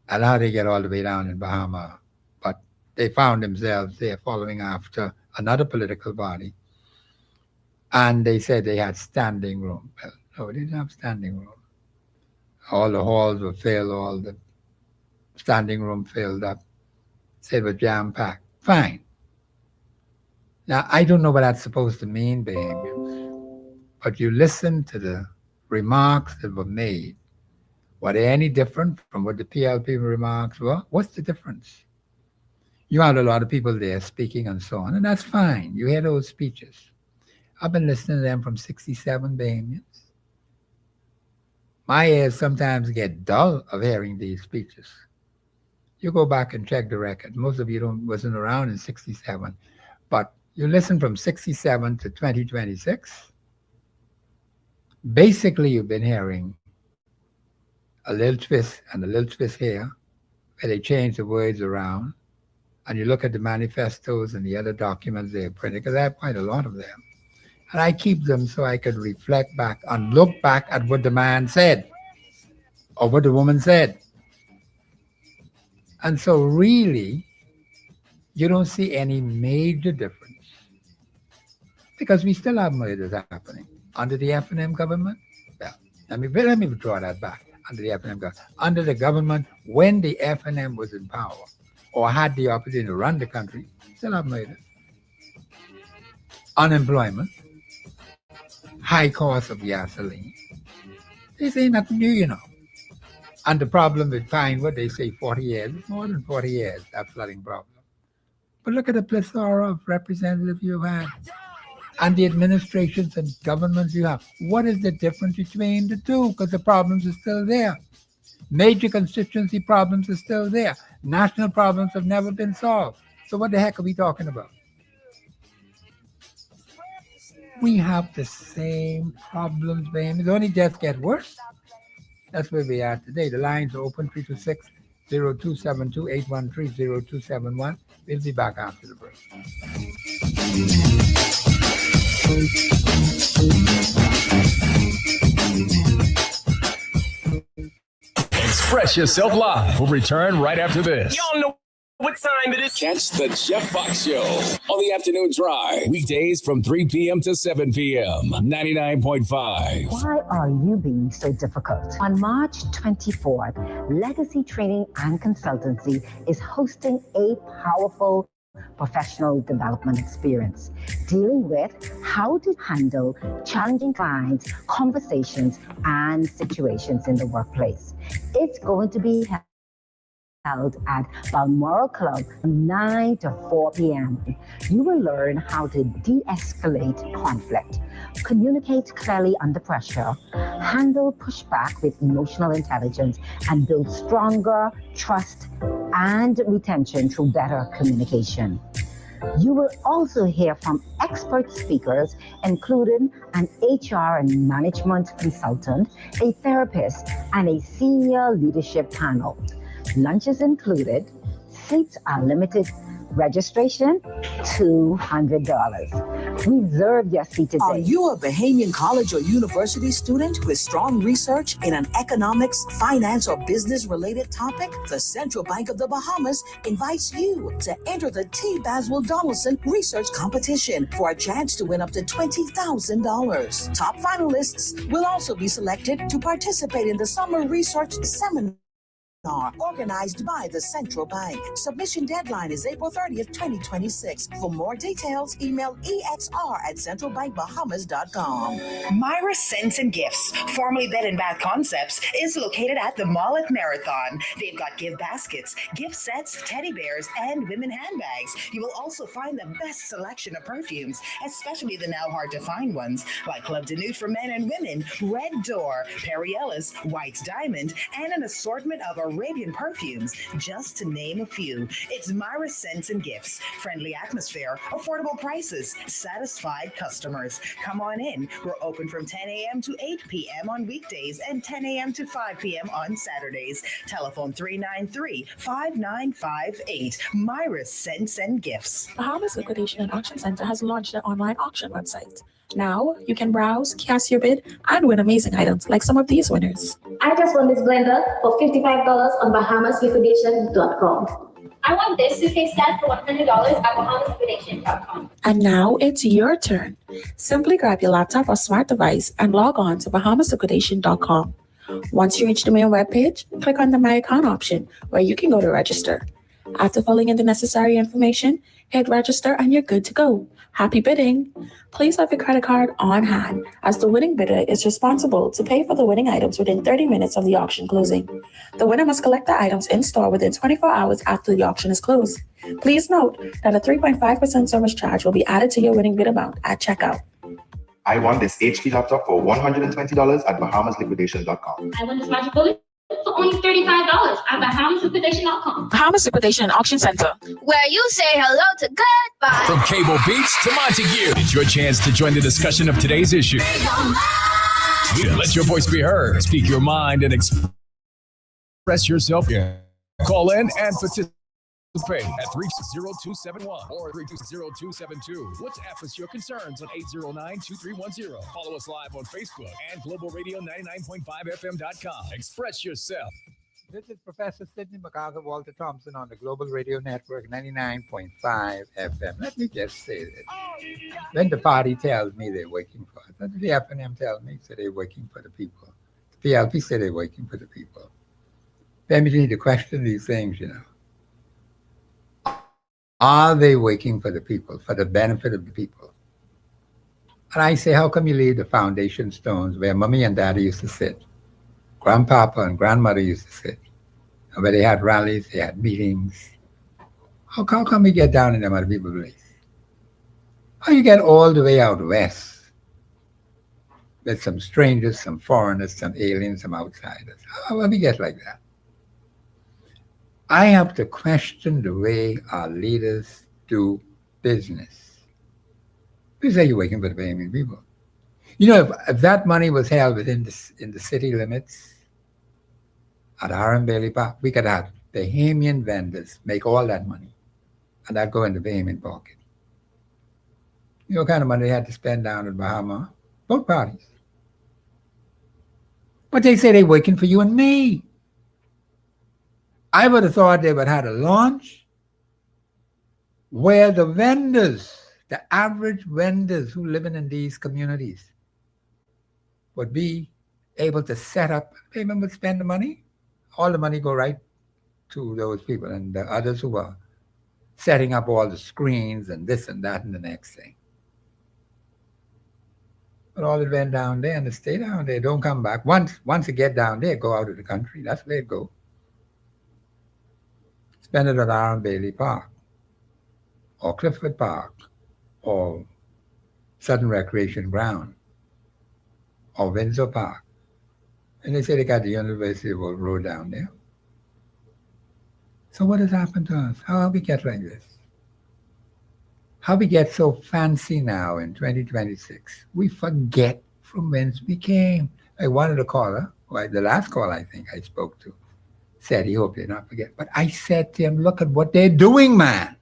and how they get all the way down in Bahama. But they found themselves there following after another political body. And they said they had standing room. Well, no, they didn't have standing room. All the halls were filled, all the standing room filled up. Said it was jam-packed. Fine. Now, I don't know what that's supposed to mean, Bahamians, but you listen to the remarks that were made. Were they any different from what the PLP remarks were? What's the difference? You had a lot of people there speaking and so on, and that's fine. You hear those speeches. I've been listening to them from 67, Bahamians. My ears sometimes get dull of hearing these speeches. You go back and check the record. Most of you wasn't around in 67, but you listen from 67 to 2026. Basically, you've been hearing a little twist and a little twist here, where they change the words around, and you look at the manifestos and the other documents they have printed, because I have quite a lot of them. And I keep them so I could reflect back and look back at what the man said or what the woman said. And so really, you don't see any major difference, because we still have murders happening under the F&M government. Well, let me draw that back. Under the F&M government. Under the government, when the F&M was in power or had the opportunity to run the country, still have murders. Unemployment. High cost of gasoline. They say nothing new, you know. And the problem with Pinewood, they say 40 years. It's more than 40 years, that flooding problem. But look at the plethora of representatives you've had and the administrations and governments you have. What is the difference between the two? Because the problems are still there. Major constituency problems are still there. National problems have never been solved. So what the heck are we talking about? We have the same problems, man. It only just get worse. That's where we are today. The lines are open, 326-0272, 813-0271. We'll be back after the break. Express Yourself Live will return right after this. Y'all know what time it is. Catch the Jeff Fox Show on the afternoon drive. Weekdays from 3 p.m. to 7 p.m. 99.5. Why are you being so difficult? On March 24th, Legacy Training and Consultancy is hosting a powerful professional development experience, dealing with how to handle challenging clients, conversations, and situations in the workplace. It's going to be held at Balmoral Club from 9 to 4 p.m. You will learn how to de-escalate conflict, communicate clearly under pressure, handle pushback with emotional intelligence, and build stronger trust and retention through better communication. You will also hear from expert speakers, including an HR and management consultant, a therapist, and a senior leadership panel. Lunch is included. Seats are limited. Registration, $200. Reserve your seat today. Are you a Bahamian college or university student with strong research in an economics, finance, or business-related topic? The Central Bank of the Bahamas invites you to enter the T. Baswell Donaldson Research Competition for a chance to win up to $20,000. Top finalists will also be selected to participate in the Summer Research Seminar organized by the Central Bank. Submission deadline is April 30th, 2026. For more details, email exr@centralbankbahamas.com. Myra Scents and Gifts, formerly Bed and Bath Concepts, is located at the Mall at Marathon. They've got gift baskets, gift sets, teddy bears, and women handbags. You will also find the best selection of perfumes, especially the now hard to find ones like Club de Nude for men and women, Red Door, Perry Ellis, White's Diamond, and an assortment of Arabian perfumes, just to name a few. It's Myra Scents and Gifts. Friendly atmosphere, affordable prices, satisfied customers. Come on in. We're open from 10 a.m. to 8 p.m. on weekdays and 10 a.m. to 5 p.m. on Saturdays. Telephone 393-5958. Myra Scents and Gifts. Bahamas Liquidation and Auction Center has launched an online auction website. Now you can browse, cast your bid, and win amazing items like some of these winners. I just won this blender for $55 on BahamasLiquidation.com. I want this suitcase set for $100 at BahamasLiquidation.com. And now it's your turn. Simply grab your laptop or smart device and log on to BahamasLiquidation.com. Once you reach the main webpage, click on the My Account option where you can go to register. After filling in the necessary information, hit register and you're good to go. Happy bidding! Please have your credit card on hand, as the winning bidder is responsible to pay for the winning items within 30 minutes of the auction closing. The winner must collect the items in store within 24 hours after the auction is closed. Please note that a 3.5% service charge will be added to your winning bid amount at checkout. I won this HP laptop for $120 at BahamasLiquidation.com. I won this magic bullet for only $35 at BahamasLiquidation.com. Bahamas Liquidation Auction Center, where you say hello to goodbye. From Cable Beach to Montague, it's your chance to join the discussion of today's issue. Yeah, let your voice be heard. Speak your mind and express yourself. Yeah. Call in and participate at 30271 or 320-272. WhatsApp us your concerns on 809-2310. Follow us live on Facebook and globalradio99.5fm.com. Express yourself. This is Professor Sidney MacArthur Walter Thompson on the Global Radio Network 99.5 FM. Let me just say this. When the party tells me they're working for us, what the FNM tells me? So they're working for the people. The PLP say they're working for the people. Then we need to question these things, you know. Are they working for the people, for the benefit of the people? And I say, how come you leave the foundation stones where mommy and daddy used to sit, grandpapa and grandmother used to sit, and where they had rallies, they had meetings? How come we get down in them other people's place? How you get all the way out west with some strangers, some foreigners, some aliens, some outsiders? How we get like that? I have to question the way our leaders do business. You say you're working for the Bahamian people. You know, if that money was held within in the city limits at Aaron Bailey Park, we could have Bahamian vendors make all that money, and that go in the Bahamian pocket. You know what kind of money they had to spend down in Bahama? Both parties. But they say they're working for you and me. I would have thought they would have had a launch where the vendors, the average vendors who live in these communities, would be able to set up, payment would spend the money, all the money go right to those people, and the others who are setting up all the screens and this and that and the next thing. But all it went down there and they stay down there, don't come back. Once you get down there, go out of the country. That's where it go. Spend it at Aaron Bailey Park or Clifford Park or Sutton Recreation Ground or Windsor Park. And they say they got the University Road down there. So what has happened to us? How we get like this? How we get so fancy now in 2026? We forget from whence we came. Like one of the caller, like the last call I think I spoke to, said he hoped they not forget. But I said to him, look at what they're doing, man.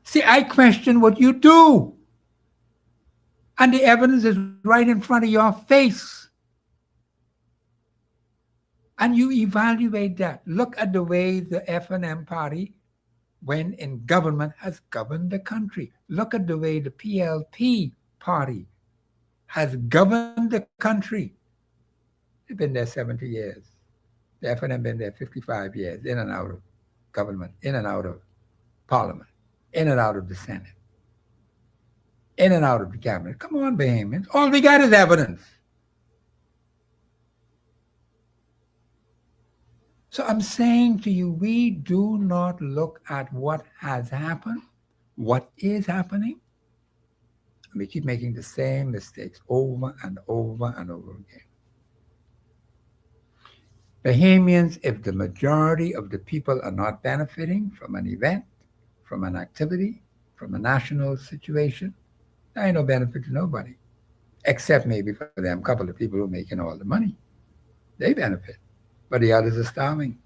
See, I question what you do. And the evidence is right in front of your face. And you evaluate that. Look at the way the F&M party, when in government, has governed the country. Look at the way the PLP party has governed the country. They've been there 70 years. The F&M been there 55 years, in and out of government, in and out of parliament, in and out of the Senate, in and out of the cabinet. Come on, Bahamians. All we got is evidence. So I'm saying to you, we do not look at what has happened, what is happening. And we keep making the same mistakes over and over and over again. Bahamians, if the majority of the people are not benefiting from an event, from an activity, from a national situation, there ain't no benefit to nobody, except maybe for them couple of people who are making all the money. They benefit, but the others are starving.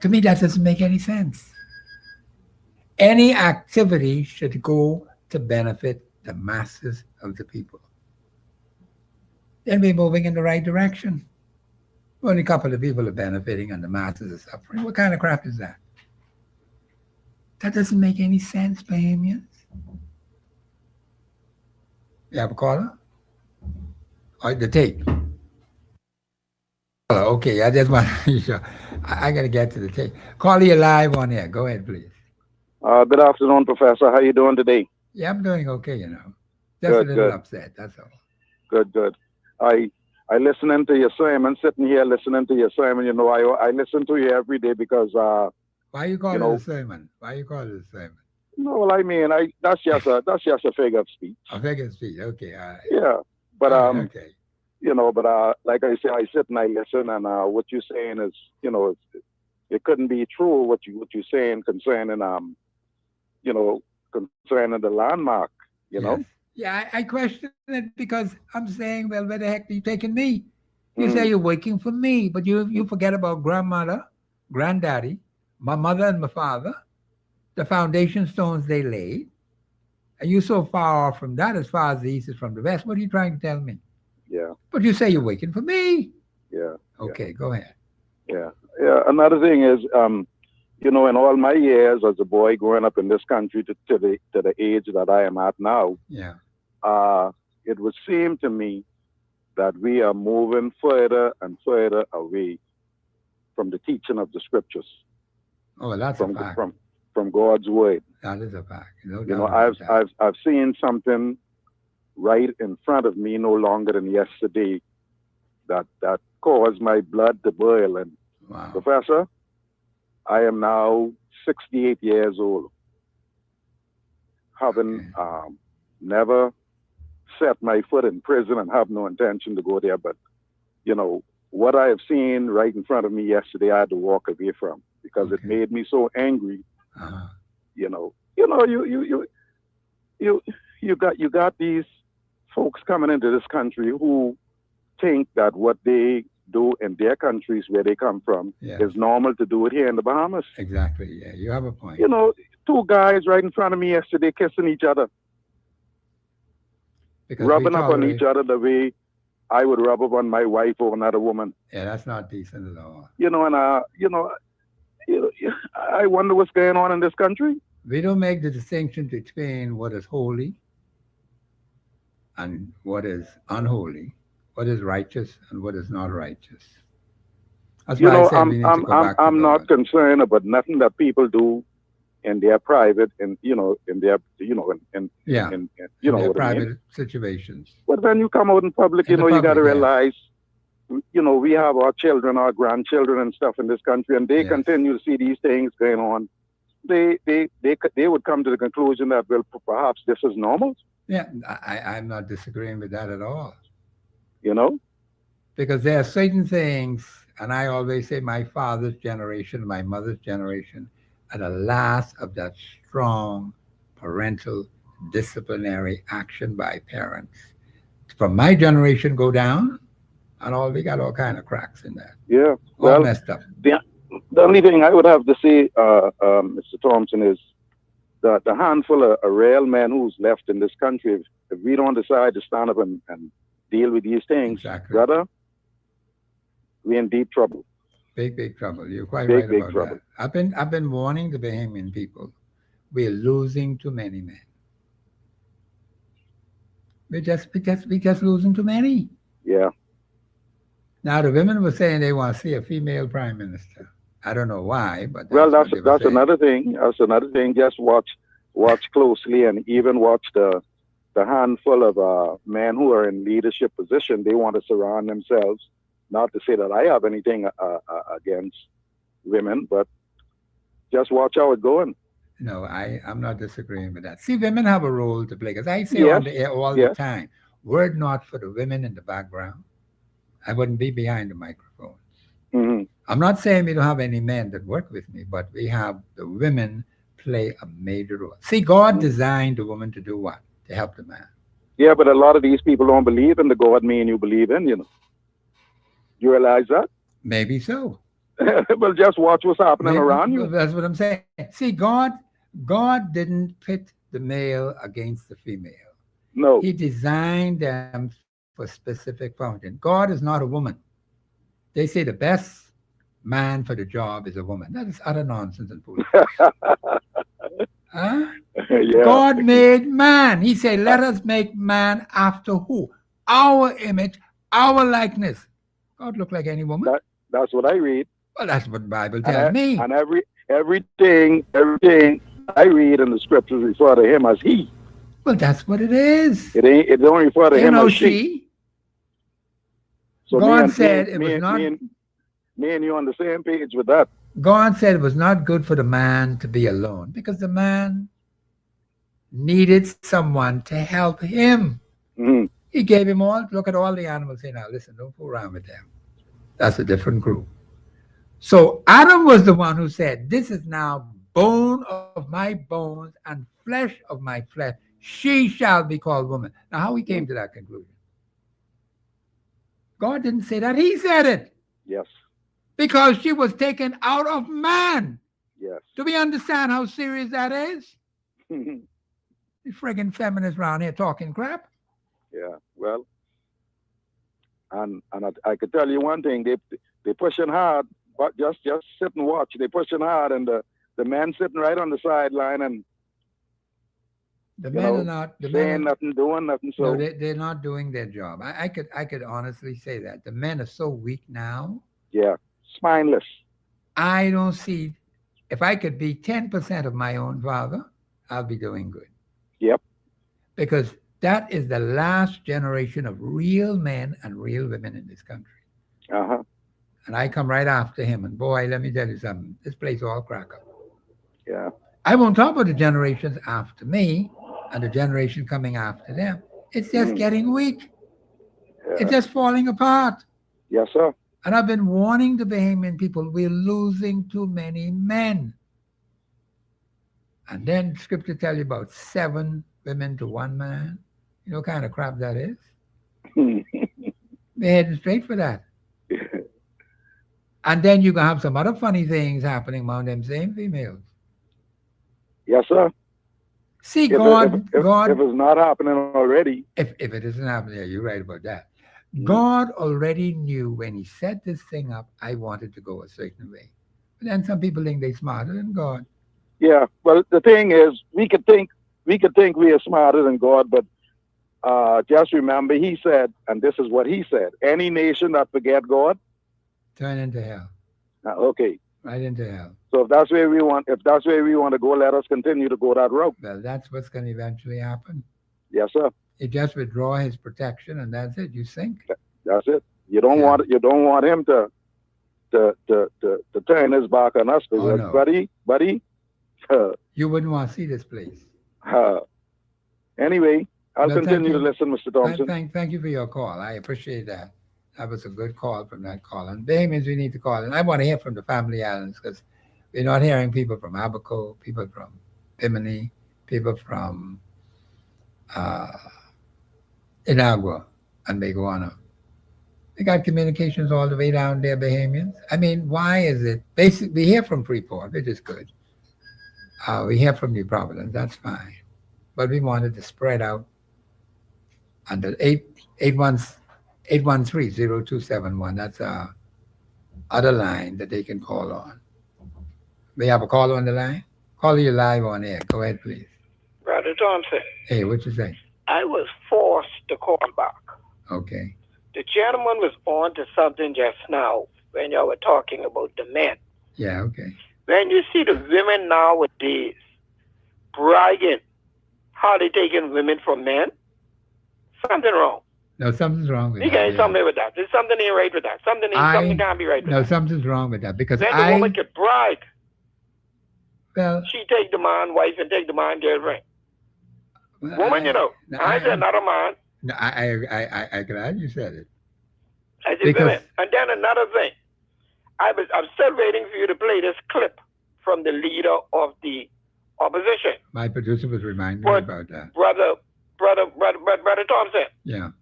To me, that doesn't make any sense. Any activity should go to benefit the masses of the people. Then we're moving in the right direction. Only a couple of people are benefiting and the masses are suffering. What kind of crap is that? That doesn't make any sense, Bahamians. You have a caller? Or the tape? Okay, I just want to be sure. I got to get to the tape. Caller, you live on here. Go ahead, please. Good afternoon, Professor. How you doing today? Yeah, I'm doing okay, you know. Just a little upset, that's all. Good. I listening to your sermon, sitting here listening to your sermon. You know, I listen to you every day because why you call it a sermon? Why you call it a sermon? No, well, I mean, that's just a figure of speech. A figure of speech, okay. All right. Yeah, but okay. You know, but like I say, I sit and I listen, and what you're saying is, you know, it couldn't be true what you're saying concerning you know, concerning the landmark. You know. Yeah, I question it because I'm saying, well, where the heck are you taking me? You say you're working for me, but you forget about grandmother, granddaddy, my mother and my father, the foundation stones they laid, and you're so far off from that as far as the east is from the west. What are you trying to tell me? Yeah. But you say you're working for me. Yeah. Okay, go ahead. Yeah. Another thing is, you know, in all my years as a boy growing up in this country to the age that I am at now, it would seem to me that we are moving further and further away from the teaching of the scriptures. Oh, well, that's a fact. From God's word. That is a fact. No doubt you know, I've seen something right in front of me no longer than yesterday that caused my blood to boil. And Professor, I am now 68 years old, having never set my foot in prison and have no intention to go there. But, you know, what I have seen right in front of me yesterday, I had to walk away from because it made me so angry. You know, you got these folks coming into this country who think that what they do in their countries where they come from is normal to do it here in the Bahamas. Exactly. Yeah, you have a point. You know, two guys right in front of me yesterday kissing each other, rubbing up on each other the way I would rub up on my wife or another woman. Yeah, that's not decent at all. You know, and I wonder what's going on in this country. We don't make the distinction between what is holy and what is unholy, what is righteous and what is not righteous. That's you why I know, said we need to go back to I'm not God. concerned about nothing that people do in their private and in their in Yeah. in In their what I mean. private situations. But when you come out in public, In the you got to public, yes. realize, we have our children, our grandchildren, and stuff in this country, and they Yes. continue to see these things going on. They would come to the conclusion that, well, perhaps this is normal. Yeah, I'm not disagreeing with that at all. You know, Because there are certain things, and I always say my father's generation, my mother's generation, are the last of that strong parental disciplinary action by parents. From my generation go down, and we got all kind of cracks in that. yeah. All Well, messed up. the only thing I would have to say, Mr. Thompson, is that the handful of real men who's left in this country, if we don't decide to stand up and deal with these things, Exactly. brother, we're in deep trouble. Big trouble. You're quite Big, right big about trouble. that. I've been warning the Bahamian people. We're losing too many men. We're just losing too many. Yeah. Now the women were saying they want to see a female prime minister. I don't know why, but Well, what they were that's saying. another thing. That's another thing. Just watch closely, and even watch the handful of men who are in leadership position. They want to surround themselves. Not to say that I have anything against women, but just watch how it's going. No, I'm not disagreeing with that. See, women have a role to play. Because I say Yes, on the air all yes. the time, were it not for the women in the background, I wouldn't be behind the microphone. Hmm. I'm not saying we don't have any men that work with me, but we have the women play a major role. See, God designed the woman to do what? To help the man. Yeah, but a lot of these people don't believe in the God me and you believe in. You realize that? Maybe so. Well, just watch what's happening Maybe, around you. that's what I'm saying. See, God didn't pit the male against the female. No. He designed them for specific function. God is not a woman. They say the best man for the job is a woman. That is utter nonsense and foolishness. Huh? Yeah. God made man. He said, let us make man after who? Our image, our likeness. God look like any woman. That's what I read. Well, that's what the Bible tells me. And everything I read in the scriptures refer to him as he. Well, that's what it is. It don't refer to him as she. So God said it was not. Me and you on the same page with that. God said it was not good for the man to be alone because the man needed someone to help him. Mm-hmm. He gave him all. Look at all the animals. Say, now listen, don't fool around with them. That's a different group. So Adam was the one who said, this is now bone of my bones and flesh of my flesh. She shall be called woman. Now, how he came to that conclusion? God didn't say that. He said it. Yes. Because she was taken out of man. Yes. Do we understand how serious that is? Mm-hmm. The friggin' feminists around here talking crap. Yeah, well, and I could tell you one thing, they pushing hard, but just sit and watch. They pushing hard, and the men sitting right on the sideline and the men are not saying nothing, doing nothing. So no, they're not doing their job. I could honestly say that the men are so weak now. Yeah, spineless. I don't see. If I could be 10% of my own father, I'll be doing good. Yep. Because that is the last generation of real men and real women in this country. Uh-huh. And I come right after him. And boy, let me tell you something. This place all crack up. Yeah. I won't talk about the generations after me and the generation coming after them. It's just getting weak. Yeah. It's just falling apart. Yes, sir. And I've been warning the Bahamian people, we're losing too many men. And then scripture tell you about 7 women to 1 man. You know what kind of crap that is? They're heading straight for that. And then you're going to have some other funny things happening among them same females. Yes, sir. See, if God, if it's not happening already. If it isn't happening, yeah, you're right about that. God already knew when he set this thing up, I wanted to go a certain way. But then some people think they're smarter than God. Yeah, well, the thing is, we could think we are smarter than God, but just remember, he said, and this is what he said: any nation that forget God, turn into hell. Okay. Right into hell. So if that's where we want to go, let us continue to go that route. Well, that's what's going to eventually happen. Yes, sir. You just withdraw his protection, and that's it. You sink. That's it. You don't want him to turn his back on us, because buddy. You wouldn't want to see this place. Anyway, I'll continue to listen, Mr. Thompson. Thank you for your call. I appreciate that. That was a good call from that caller. And Bahamians, we need to call. And I want to hear from the family islands, because we're not hearing people from Abaco, people from Bimini, people from Inagua and Beguana. They got communications all the way down there, Bahamians. I mean, why is it? Basically, we hear from Freeport, which is good. We hear from New Providence, that's fine. But we wanted to spread out under 813-0271. That's our other line that they can call on. We have a caller on the line? Call you live on air. Go ahead, please. Brother Thompson. Hey, what you say? I was forced to call back. Okay. The gentleman was on to something just now when y'all were talking about the men. Yeah, okay. When you see the women nowadays bragging how they taking women from men, something wrong. No, something's wrong with that. Ain't something with that. There's something ain't right with that. Something can't be right with that. No, something's wrong with that, because then the woman could brag. Well, she take the man wife and take the man girlfriend. Well, woman, I said not a man. No, I glad you said it. I said women. And then another thing. I'm still waiting for you to play this clip from the leader of the opposition. My producer was reminding me about that. Brother Thompson. Yeah.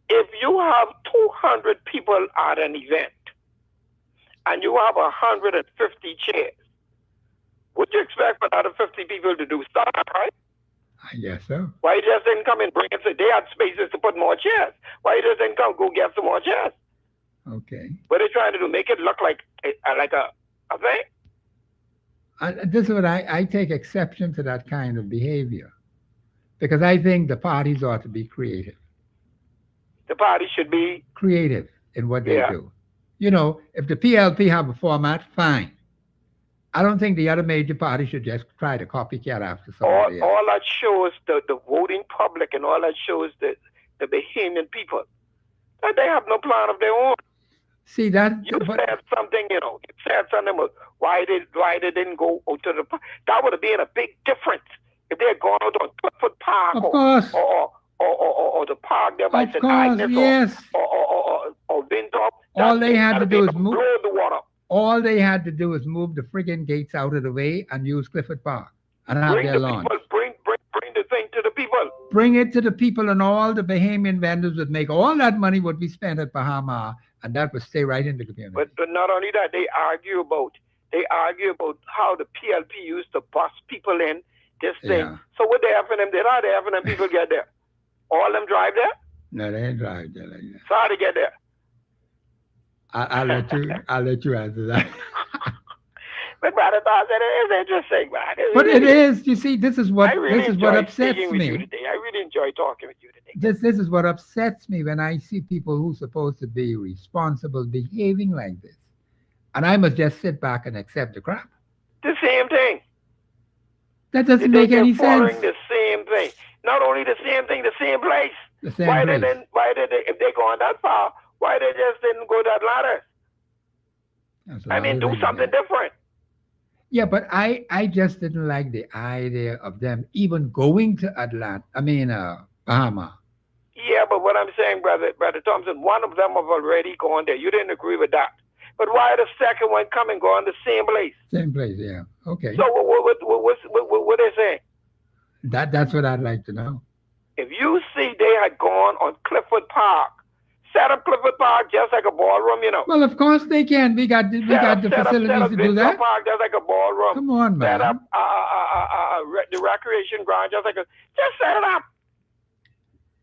If you have 200 people at an event and you have 150 chairs, would you expect another 50 people to do stuff, right? I guess so. Why just didn't come and bring and say they had spaces to put more chairs? Why just didn't come go get some more chairs? Okay. What are they trying to do? Make it look like a thing? This is what I take exception to that kind of behavior, because I think the parties ought to be creative. The party should be creative in what they do. If the PLP have a format, fine. I don't think the other major party should just try to copycat after somebody else. All that shows the voting public, and all that shows the Bahamian people that they have no plan of their own. See that? You said something, you said something about why they didn't go out to the park. That would have been a big difference if they had gone out on Clifford Park or the park there by St. Agnes or Winthrop. All they had to do is move the water. All they had to do is move the friggin' gates out of the way and use Clifford Park and have their lawn. Bring the thing to the people. Bring it to the people, and all the Bahamian vendors would make all that money would be spent at Bahama, and that would stay right in the community. But not only that, they argue about how the PLP used to bus people in this thing. So what they have for them? They don't have for them people get there. All them drive there? No, they ain't drive there like that. So how they get there? I'll let you answer that. But Brother Thompson, it is interesting, man. But it is. You see, this is what upsets me. With you today. I really enjoy talking with you today. This is what upsets me when I see people who are supposed to be responsible behaving like this, and I must just sit back and accept the crap. The same thing. That doesn't make any sense. Following the same thing. Not only the same thing, the same place. The same place. Why did they? If they gone that far, why they just didn't go that ladder? Do something different. Yeah, but I just didn't like the idea of them even going to Bahama. Yeah, but what I'm saying, Brother Thompson, one of them have already gone there. You didn't agree with that. But why the second one come and go in the same place? Same place, yeah. Okay. So what they saying? That's what I'd like to know. If you see they had gone on Clifford Park, set up Clifford Park just like a ballroom, Well, of course they can. We got the facilities to do that. Park just like a ballroom. Come on, man. Set up the recreation ground just set it up.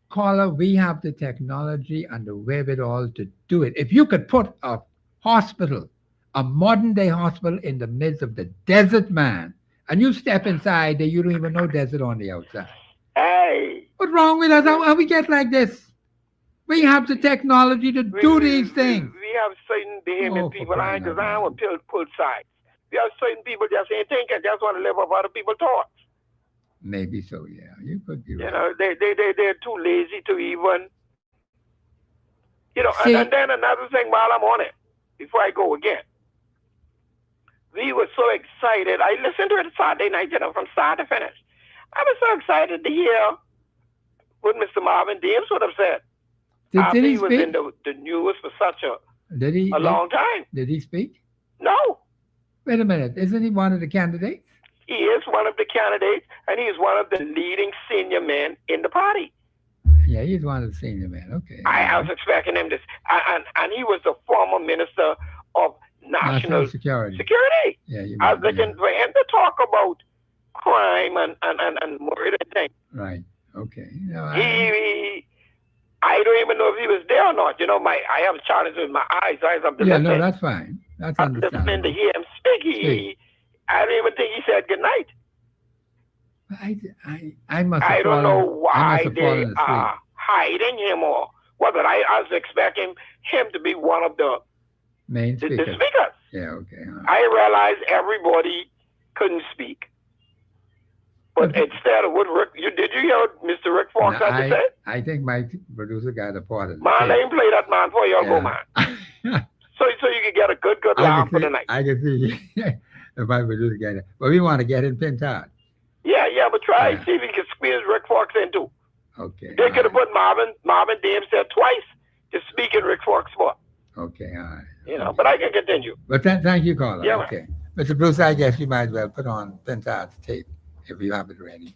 Caller, we have the technology and the wherewithal to do it. If you could put a hospital, a modern day hospital in the midst of the desert, man, and you step inside there, you don't even know desert on the outside. Hey. What's wrong with us? How we get like this? We have the technology to do these things. We have certain behaving people. I ain't designed with pull sides. We have certain people just ain't thinking, just want to live up other people's thoughts. Maybe so, yeah. You could be right. You know, they're too lazy to even, you know, and then another thing while I'm on it, before I go again. We were so excited. I listened to it Saturday night, you know, from start to finish. I was so excited to hear what Mr. Marvin Deems would have said. Did he was speak? in the news for such a long time. Did he speak? No. Wait a minute. Isn't he one of the candidates? He is one of the candidates, and he's one of the leading senior men in the party. Yeah, he's one of the senior men. Okay. I was expecting him to, and he was the former minister of national security. Yeah, I was looking for him to talk about crime and murder and things. Right. Okay. No, I don't even know if he was there or not. You know, I have challenges with my eyes. No, that's fine. That's understandable. I'm listening to hear him speak. I don't even think he said good night. I must. I don't know why they are hiding him or what, but I was expecting him to be one of the main speakers. The speakers. Yeah, okay. I realized everybody couldn't speak. But instead of what did you hear what Mr. Rick Fox had to say? I think my producer got a part of it. Man, let him play that man for y'all go, man. so you can get a good laugh for the night. I can see if my producer get it. But we want to get him pinned out. Yeah, but try see if you can squeeze Rick Fox in too. Okay. They could have put Marvin Deems there twice to speak in Rick Fox spot. Okay, all right. You know, but I can continue. But thank you, caller. Yeah, okay. Mr. Bruce, I guess you might as well put on Pentard's tape if you have it ready.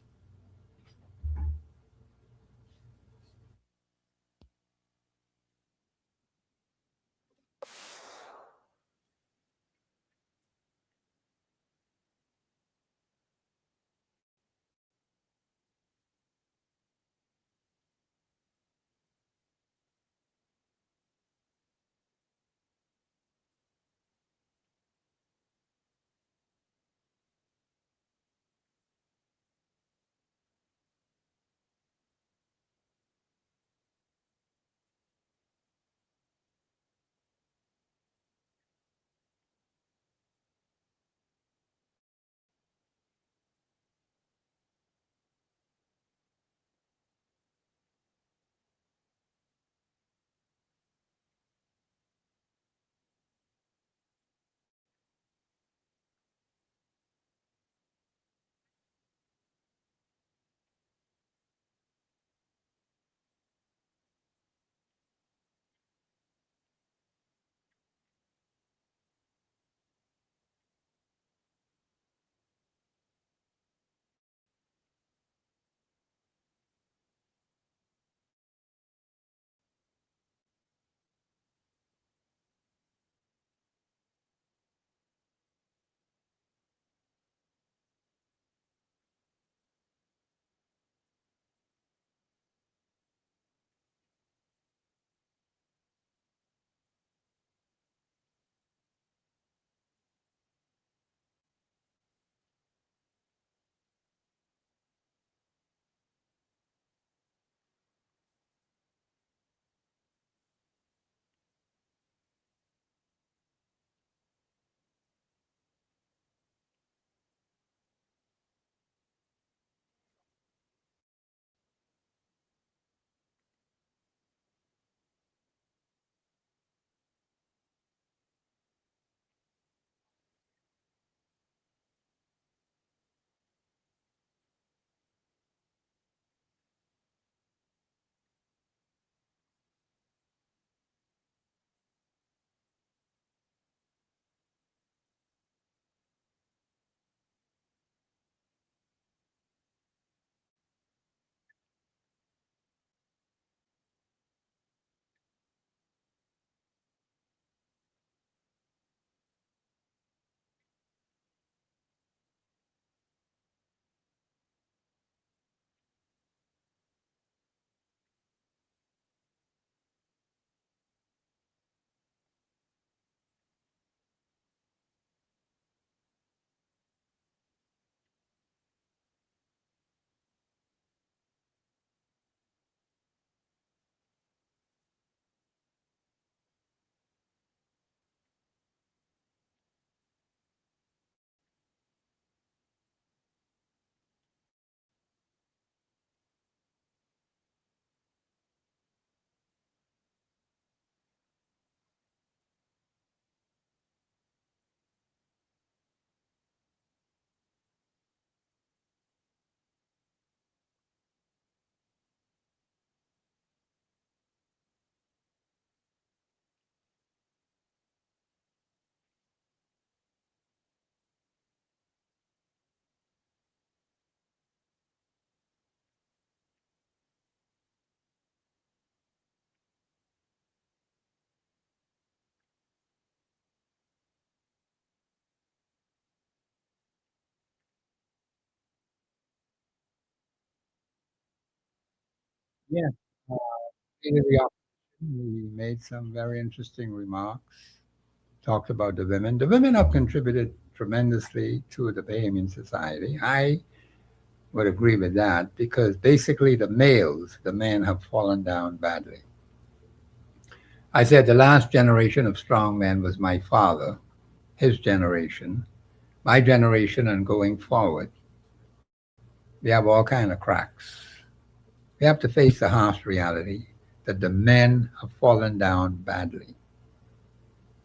Yeah. Uh, Leader of the opposition, he made some very interesting remarks. Talked about the women. The women have contributed tremendously to the Bahamian society. I would agree with that because basically the males, the men, have fallen down badly. I said the last generation of strong men was my father, his generation, my generation, and going forward. We have all kind of cracks. We have to face the harsh reality that the men have fallen down badly.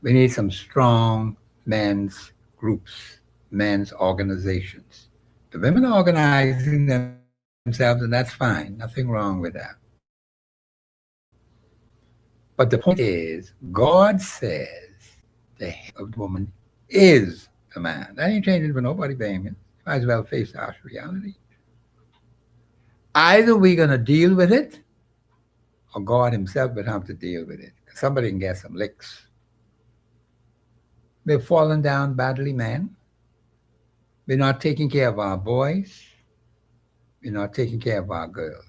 We need some strong men's groups, men's organizations. The women are organizing themselves, and that's fine. Nothing wrong with that. But the point is, God says the head of the woman is the man. That ain't changing for nobody, Damien. Might as well face the harsh reality. Either we're going to deal with it, or God Himself will have to deal with it. Somebody can get some licks. We've fallen down badly, man. We're not taking care of our boys. We're not taking care of our girls.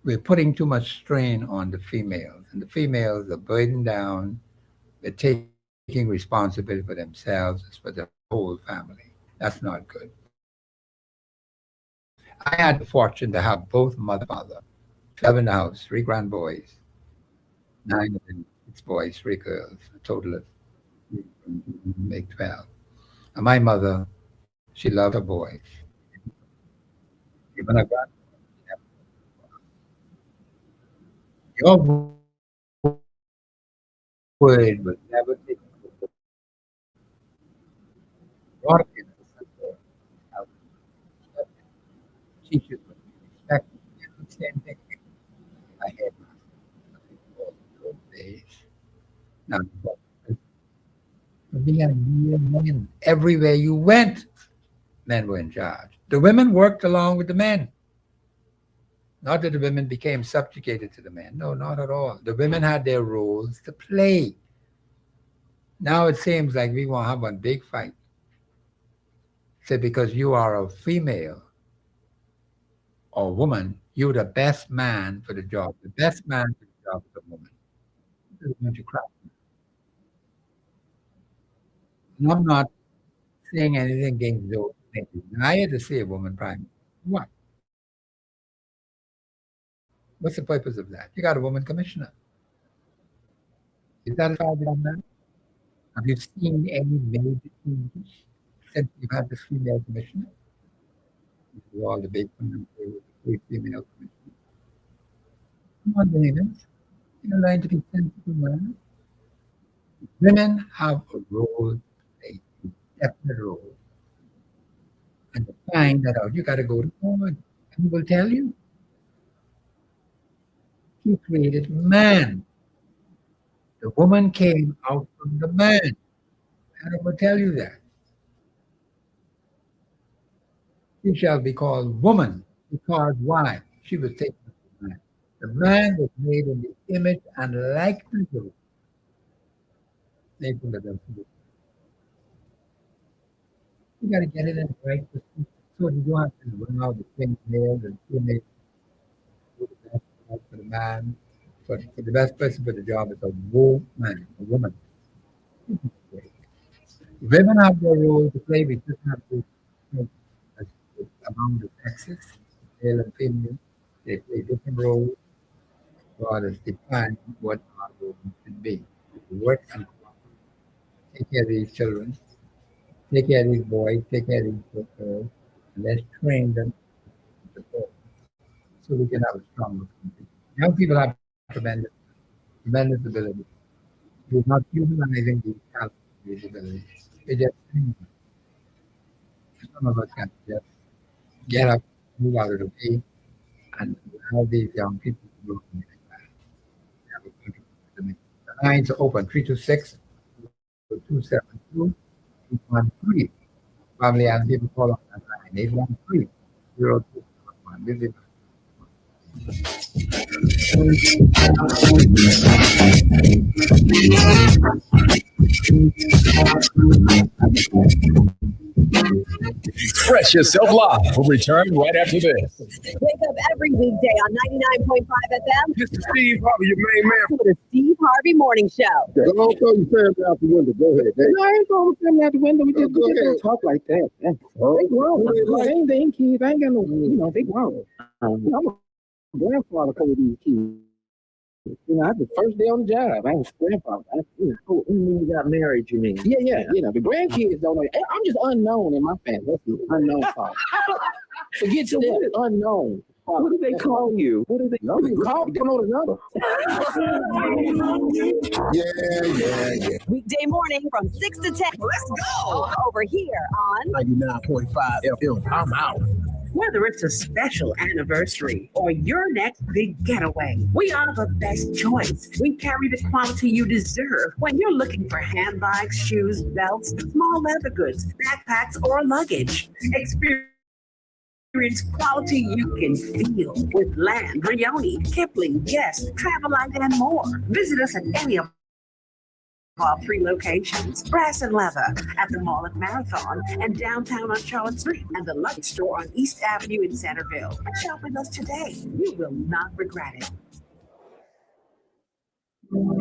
We're putting too much strain on the females, and the females are burdened down. They're taking responsibility for themselves, for the whole family. That's not good. I had the fortune to have both mother and father. 12 in the house, 3 grand boys, 9 of them, 6 boys, 3 girls, a total of make 12. And my mother, she loved her boys. Even her grand. Your word was never taken. Teachers would respect the same thing. I had those days. Now, we had men everywhere you went. Men were in charge. The women worked along with the men. Not that the women became subjugated to the men. No, not at all. The women had their roles to play. Now it seems like we want to have one big fight. Say because you are a female or woman, you're the best man for the job. The best man for the job is a woman. This is a bunch of crap. And I'm not saying anything against those things. I had to see a woman prime minister. What? What's the purpose of that? You got a woman commissioner. Is that that? Have you seen any major changes since you've had this female commissioner? All the big female commissioner. Come on, David. You're learn to be sensible, man. Women have a role, a definite role. And to find that out, you got to go to God. And He will tell you. He created man. The woman came out from the man. And I will tell you that. She shall be called woman, because why? She was taken from the man. The man was made in the image and likeness of God. You got to get it in the right position. So you don't have to run out the same males and females. The best for the man, but for the best person for the job is a woman, a woman. Women have their role to play. We just have to among the sexes, male and female, they play different roles. God has defined what our role should be. Work and take care of these children, take care of these boys, take care of these girls, and let's train them so we can have a stronger country. Young people have tremendous ability. We're not utilizing these talents, these abilities. We just some of us can just get up, move out of the way, and allow these young people to go in the lines are open 326 272 813. Family and people call on that line 813 0271. Visit Express yourself live. We'll return right after this. Wake up every weekday on 99.5 FM. This is Steve Harvey, your main man. For the Steve Harvey Morning Show. Don't throw your family out the window. Go ahead. No, I ain't throwing family out the window. We just don't talk like that. They grown. They ain't kids. I ain't got no, they grown. I'm a grandfather for these kids. I the first day on the job. I was grandfather. When you got married, you mean? Yeah. The grandkids don't know. I'm just unknown in my family. That's the unknown part. Forget to that. Unknown. What do they call you? What do they call you? Don't know the number. Yeah. Weekday morning from 6 to 10. Let's go. Over here on 99.5 FM. I'm out. Whether it's a special anniversary or your next big getaway, we are the best choice. We carry the quality you deserve when you're looking for handbags, shoes, belts, small leather goods, backpacks, or luggage. Experience quality you can feel with Land, Brioni, Kipling, Guest, Travelite, and more. Visit us at any of our 3 locations: Brass and Leather at the mall at Marathon and downtown on Charlotte Street, and the luggage store on East Avenue in Centerville. Shop with us today. You will not regret it.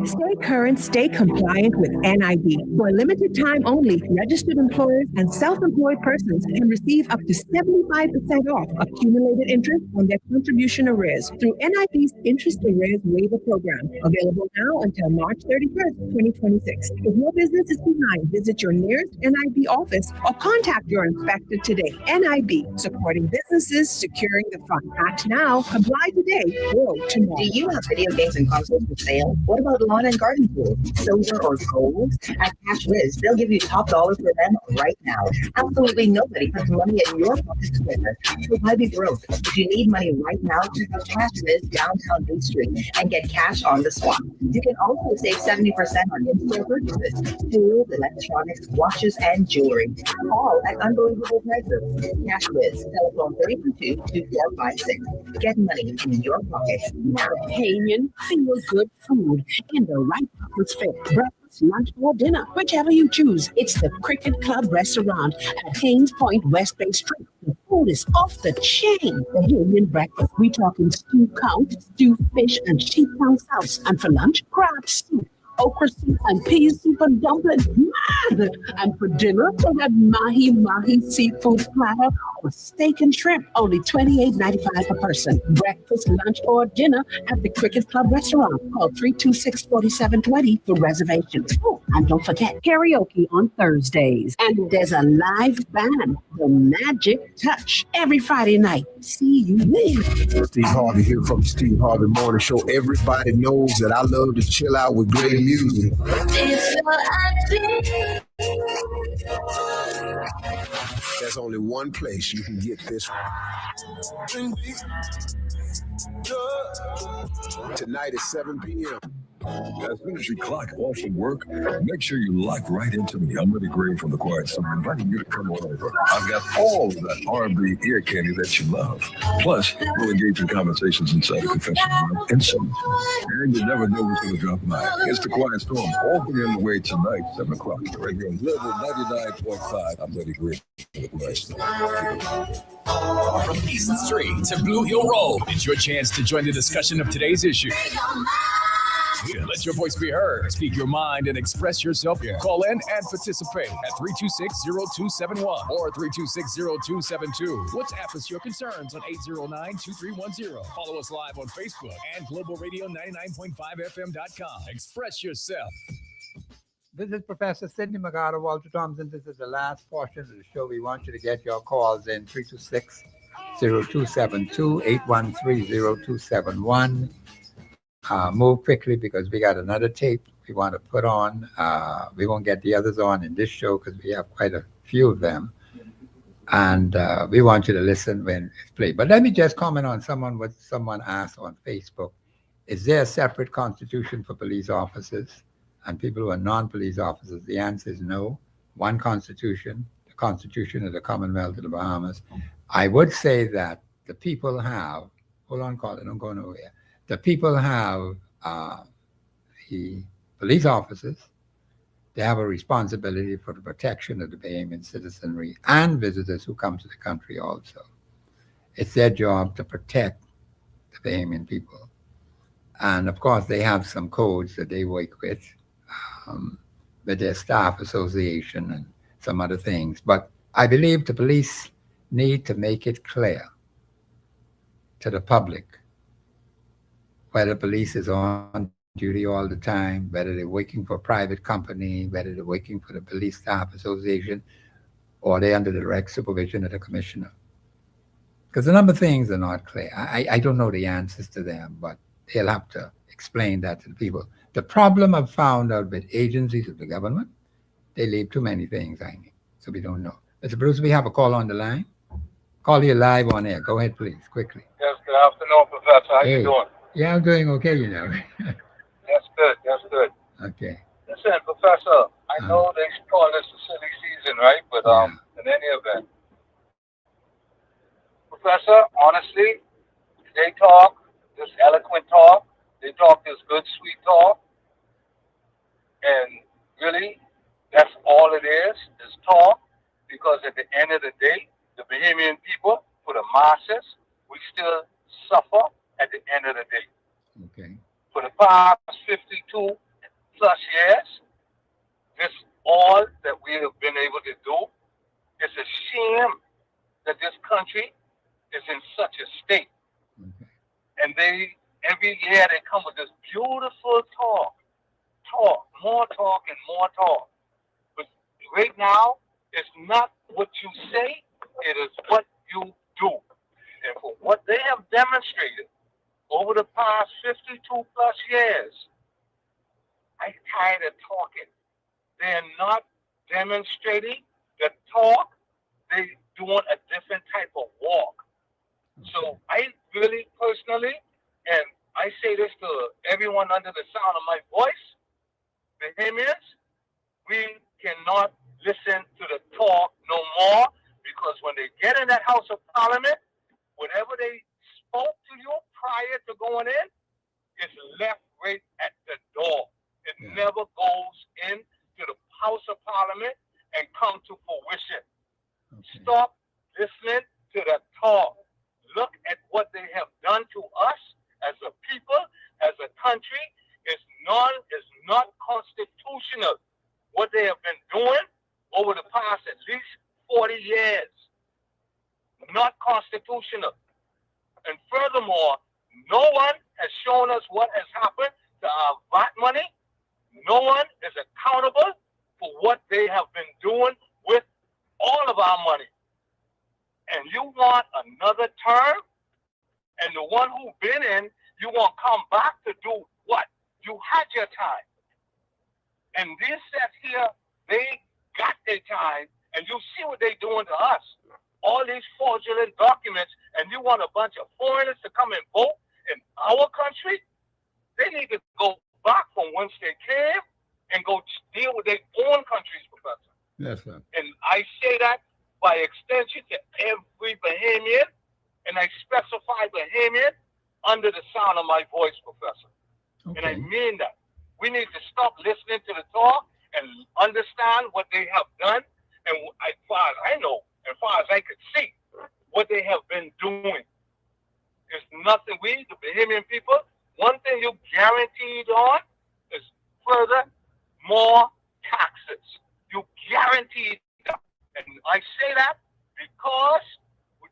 Stay current, stay compliant with NIB. For a limited time only, registered employers and self-employed persons can receive up to 75% off accumulated interest on their contribution arrears through NIB's Interest Arrears Waiver Program, available now until March 31st, 2026. If your business is behind, visit your nearest NIB office or contact your inspector today. NIB, supporting businesses, securing the fund. Act now, comply today, grow tomorrow. Do you have video games and consoles for sale? What about lawn and garden tools, silver or gold? At Cash Whiz, they'll give you top dollar for them right now. Absolutely nobody puts money in your pockets quicker. So why be broke? If you need money right now, check out Cash Whiz downtown Bay Street and get cash on the spot. You can also save 70% on in-store purchases, tools, electronics, watches, and jewelry. All at unbelievable prices. Cash Whiz, telephone 322-2456. Get money in your pocket now. Canyon, feel good food in the right atmosphere. Breakfast, lunch, or dinner, whichever you choose. It's the Cricket Club Restaurant at Haynes Point, West Bay Street. The food is off the chain. The Indian breakfast, we talking stew count, stew fish, and sheep tongue sauce. And for lunch, crab soup, okra soup, and pea soup and dumplings. Man! And for dinner, we have mahi seafood platter or steak and shrimp, only $28.95 per person. Breakfast, lunch, or dinner at the Cricket Club Restaurant. Call 326-4720 for reservations. Oh, and don't forget, karaoke on Thursdays. And there's a live band, The Magic Touch, every Friday night. See you there. Steve Harvey here from the Steve Harvey Morning Show. Everybody knows that I love to chill out with great music. There's only one place you can get this. Tonight at 7 p.m. As soon as you clock off from work, make sure you lock right into me. I'm Willie Green from The Quiet Summer, inviting you to come on over. I've got all of that R&B ear candy that you love. Plus, we'll engage in conversations inside the confession room and so much more. And you never know what's going to drop by. It's The Quiet Storm, opening on the way tonight, 7 o'clock. Right here on Level 99.5. I'm Willie Green from The Quiet Storm. From East Street to Blue Hill Road, it's your chance to join the discussion of today's issue. Yeah, let your voice be heard. Speak your mind and express yourself. Call in and participate at 326-0271 or 326-0272. WhatsApp us your concerns on 809-2310. Follow us live on Facebook and globalradio99.5fm.com. Express yourself. This is Professor Sidney McGarter, Walter Thompson. This is the last portion of the show. We want you to get your calls in 326-0272, 813-0271. Move quickly because we got another tape we want to put on. We won't get the others on in this show because we have quite a few of them. And we want you to listen when it's played. But let me just comment on what someone asked on Facebook. Is there a separate constitution for police officers and people who are non-police officers? The answer is no. One constitution, the Constitution of the Commonwealth of the Bahamas. I would say that the people have, hold on, Colin, don't go nowhere. The people have the police officers, they have a responsibility for the protection of the Bahamian citizenry and visitors who come to the country also. It's their job to protect the Bahamian people. And of course, they have some codes that they work with their staff association and some other things. But I believe the police need to make it clear to the public whether police is on duty all the time, whether they're working for a private company, whether they're working for the police staff association, or they're under the direct supervision of the commissioner. Because a number of things are not clear. I don't know the answers to them, but they'll have to explain that to the people. The problem I've found out with agencies of the government, they leave too many things hanging, so we don't know. Mr. Bruce, we have a call on the line. Call you live on air. Go ahead, please, quickly. Yes, good afternoon, Professor. How you doing? Yeah, I'm doing okay, you know. That's good. That's good. Okay. Listen, Professor, I know they call this a silly season, right? But in any event, Professor, honestly, they talk this eloquent talk. They talk this good, sweet talk. And really, that's all it is talk. Because at the end of the day, the Bahamian people, for the masses, we still suffer at the end of the day. Okay. For the past 52 plus years, this all that we have been able to do. It's a shame that this country is in such a state. Okay. And every year they come with this beautiful talk, more talk and more talk. But right now, it's not what you say, it is what you do. And for what they have demonstrated over the past 52 plus years, I'm tired of talking. They're not demonstrating the talk, they're doing a different type of walk. So I really personally, and I say this to everyone under the sound of my voice, Bahamians, we cannot listen to the talk no more, because when they get in that House of Parliament, whatever they spoke to you prior to going in is left right at the door. It never goes into the House of Parliament and come to fruition. Okay. Stop listening to the talk. Look at what they have done to us as a people, as a country. Is not constitutional. What they have been doing over the past at least 40 years. Not constitutional. And furthermore, no one has shown us what has happened to our VAT money. No one is accountable for what they have been doing with all of our money. And you want another term? And the one who's been in, you want to come back to do what? You had your time. And these sets here, they got their time, and you see what they're doing to us. All these fraudulent documents, and you want a bunch of foreigners to come and vote in our country? They need to go back from whence they came and go deal with their own countries, Professor. Yes, sir. And I say that by extension to every Bahamian, and I specify Bahamian under the sound of my voice, Professor. Okay. And I mean that. We need to stop listening to the talk and understand what they have done. And as far as I know, as far as I could see, what they have been doing is nothing. We, the Bahamian people, one thing you guaranteed on is further more taxes. You guaranteed that. And I say that because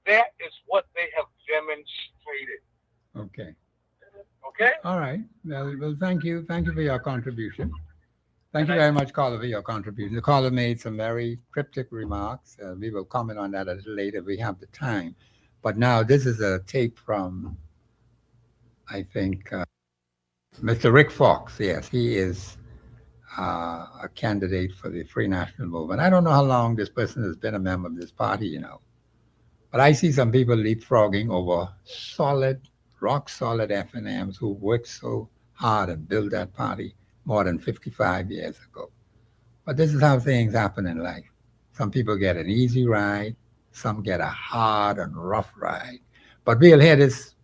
that is what they have demonstrated. Okay. Okay? All right. Well, thank you. Thank you for your contribution. Thank you very much, caller, for your contribution. The caller made some very cryptic remarks. We will comment on that a little later if we have the time. But now this is a tape from, I think, Mr. Rick Fox. Yes, he is a candidate for the Free National Movement. I don't know how long this person has been a member of this party, you know. But I see some people leapfrogging over rock solid FNMs who worked so hard and built that party more than 55 years ago. But this is how things happen in life. Some people get an easy ride, some get a hard and rough ride. But we'll hear this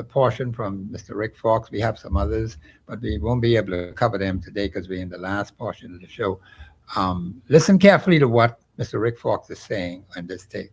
portion from Mr. Rick Fox. We have some others, but we won't be able to cover them today because we're in the last portion of the show. Listen carefully to what Mr. Rick Fox is saying on this tape.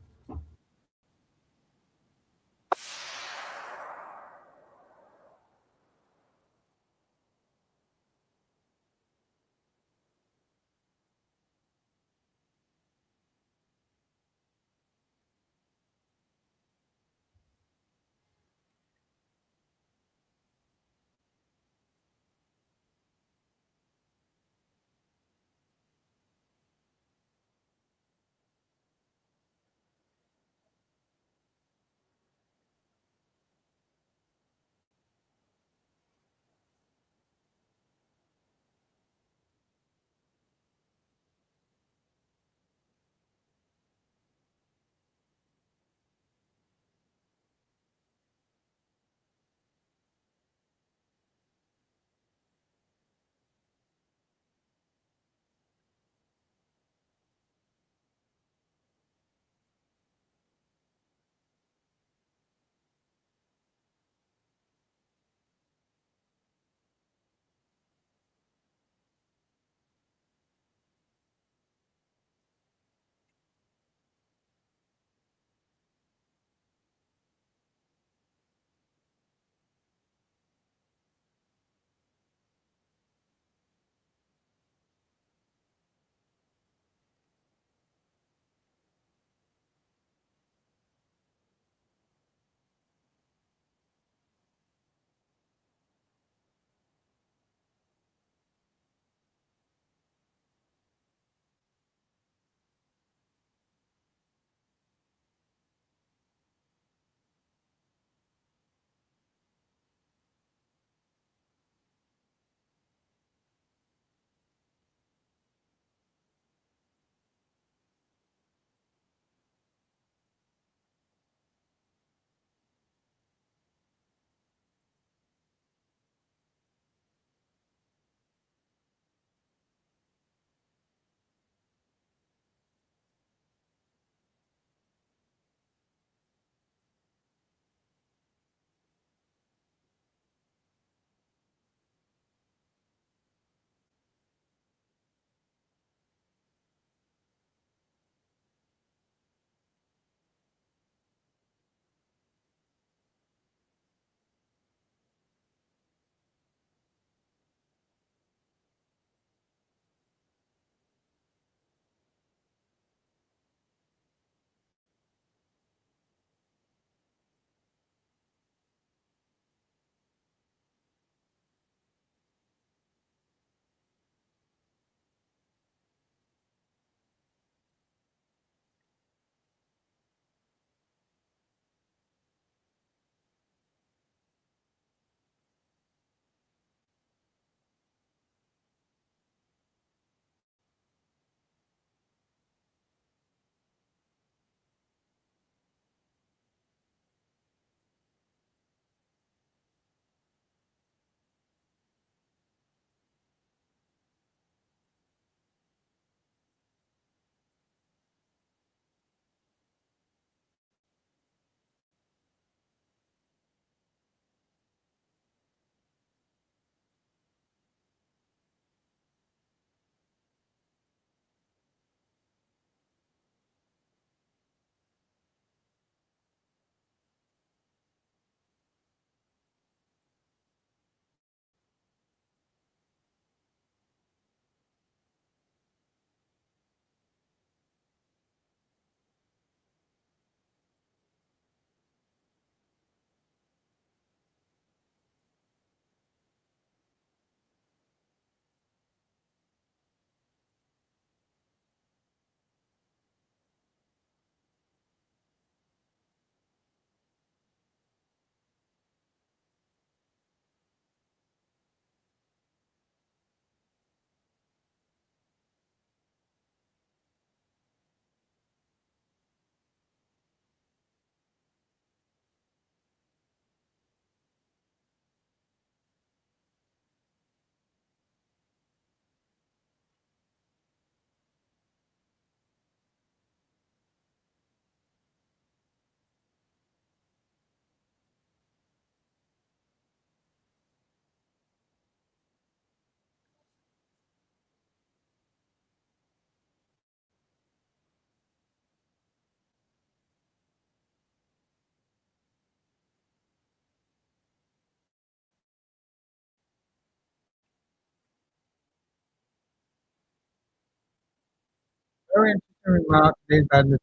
remark made by Mr.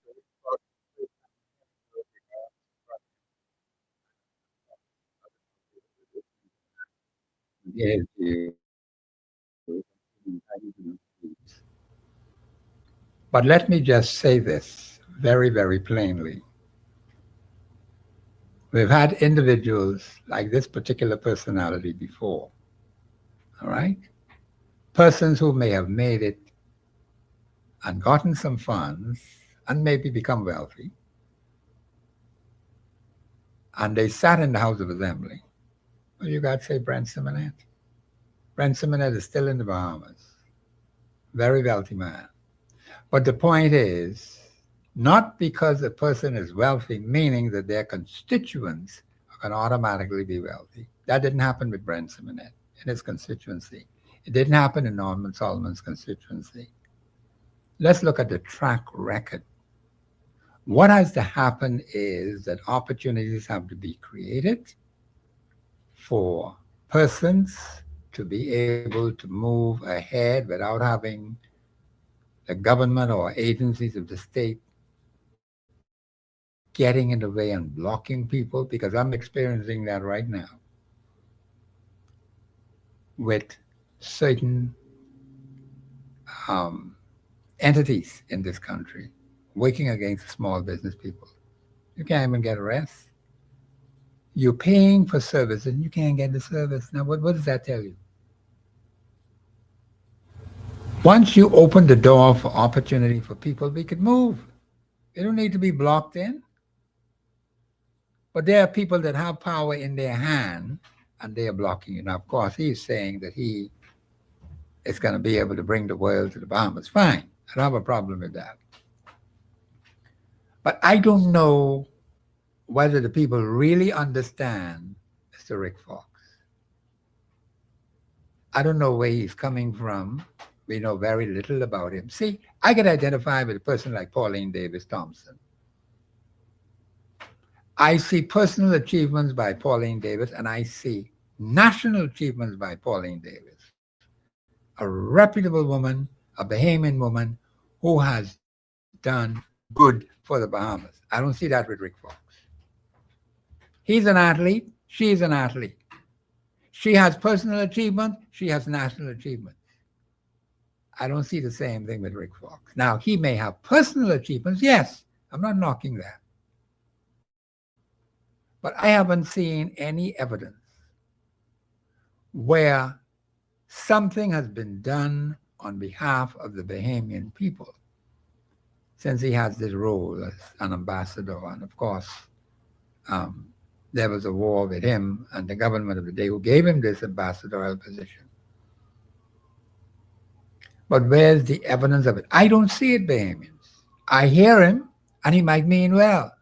Yes, but let me just say this very, very plainly. We've had individuals like this particular personality before, all right? Persons who may have made it and gotten some funds and maybe become wealthy. And they sat in the House of Assembly. Well, you got to say Brent Simonet. Brent Simonet is still in the Bahamas. Very wealthy man. But the point is, not because a person is wealthy, meaning that their constituents are going to automatically be wealthy. That didn't happen with Brent Simonet in his constituency. It didn't happen in Norman Solomon's constituency. Let's look at the track record. What has to happen is that opportunities have to be created for persons to be able to move ahead without having the government or agencies of the state getting in the way and blocking people, because I'm experiencing that right now with certain entities in this country working against small business people. You can't even get arrested. You're paying for service and you can't get the service. Now, what does that tell you? Once you open the door for opportunity for people, we could move. They don't need to be blocked in. But there are people that have power in their hand and they are blocking you. Now, of course, he's saying that he is going to be able to bring the world to the Bahamas. Fine. I don't have a problem with that. But I don't know whether the people really understand Mr. Rick Fox. I don't know where he's coming from. We know very little about him. See, I can identify with a person like Pauline Davis Thompson. I see personal achievements by Pauline Davis, and I see national achievements by Pauline Davis. A reputable woman, a Bahamian woman who has done good for the Bahamas. I don't see that with Rick Fox. He's an athlete. She's an athlete. She has personal achievement. She has national achievement. I don't see the same thing with Rick Fox. Now, he may have personal achievements. Yes, I'm not knocking that. But I haven't seen any evidence where something has been done on behalf of the Bahamian people since he has this role as an ambassador. And of course, there was a war with him and the government of the day who gave him this ambassadorial position. But where's the evidence of it? I don't see it, Bahamians. I hear him, and he might mean well.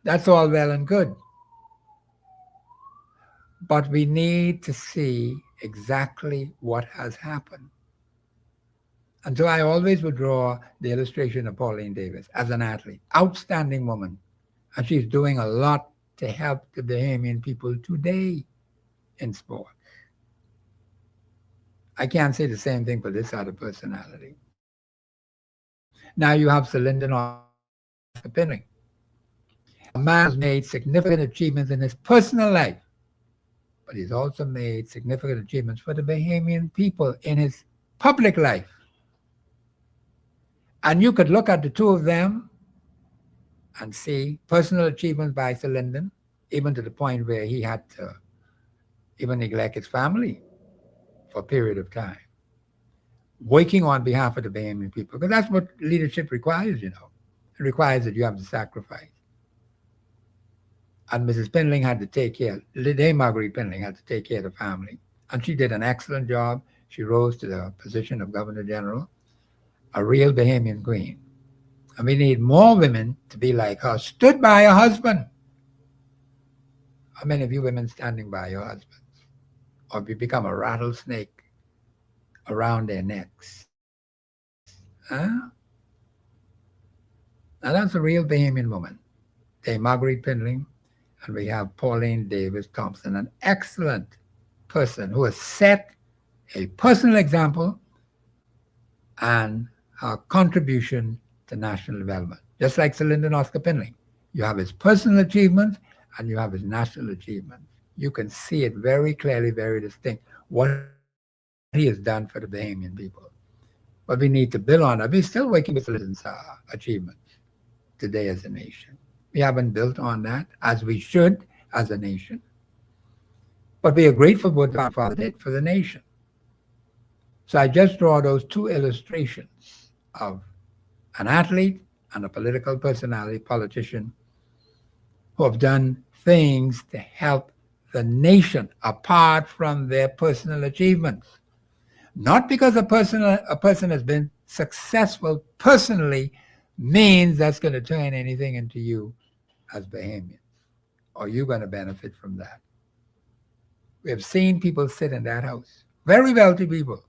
That's all well and good. But we need to see exactly what has happened. And so I always would draw the illustration of Pauline Davis as an athlete. Outstanding woman. And she's doing a lot to help the Bahamian people today in sport. I can't say the same thing for this other personality. Now you have Sir Lyndon Pinning. A man has made significant achievements in his personal life, but he's also made significant achievements for the Bahamian people in his public life. And you could look at the two of them and see personal achievements by Sir Lyndon, even to the point where he had to even neglect his family for a period of time, working on behalf of the Bahamian people, because that's what leadership requires, you know. It requires that you have to sacrifice. And Mrs. Pinling had to take care, Dame Marguerite Pinling had to take care of the family. And she did an excellent job. She rose to the position of Governor General, a real Bahamian queen. And we need more women to be like her, stood by her husband. How many of you women standing by your husbands? Or you become a rattlesnake around their necks? Huh? Now that's a real Bahamian woman. Dame Marguerite Pinling, and we have Pauline Davis Thompson, an excellent person who has set a personal example, and her contribution to national development. Just like Sir Lyndon Oscar Pinley. You have his personal achievements and you have his national achievements. You can see it very clearly, very distinct, what he has done for the Bahamian people. But we need to build on it. We're still working with Sir Lyndon's achievements today as a nation. We haven't built on that as we should as a nation. But we are grateful for what our father did for the nation. So I just draw those two illustrations of an athlete and a political personality, politician, who have done things to help the nation apart from their personal achievements. Not because a person has been successful personally means that's going to turn anything into you as Bahamians, or you're going to benefit from that. We have seen people sit in that house, very wealthy people,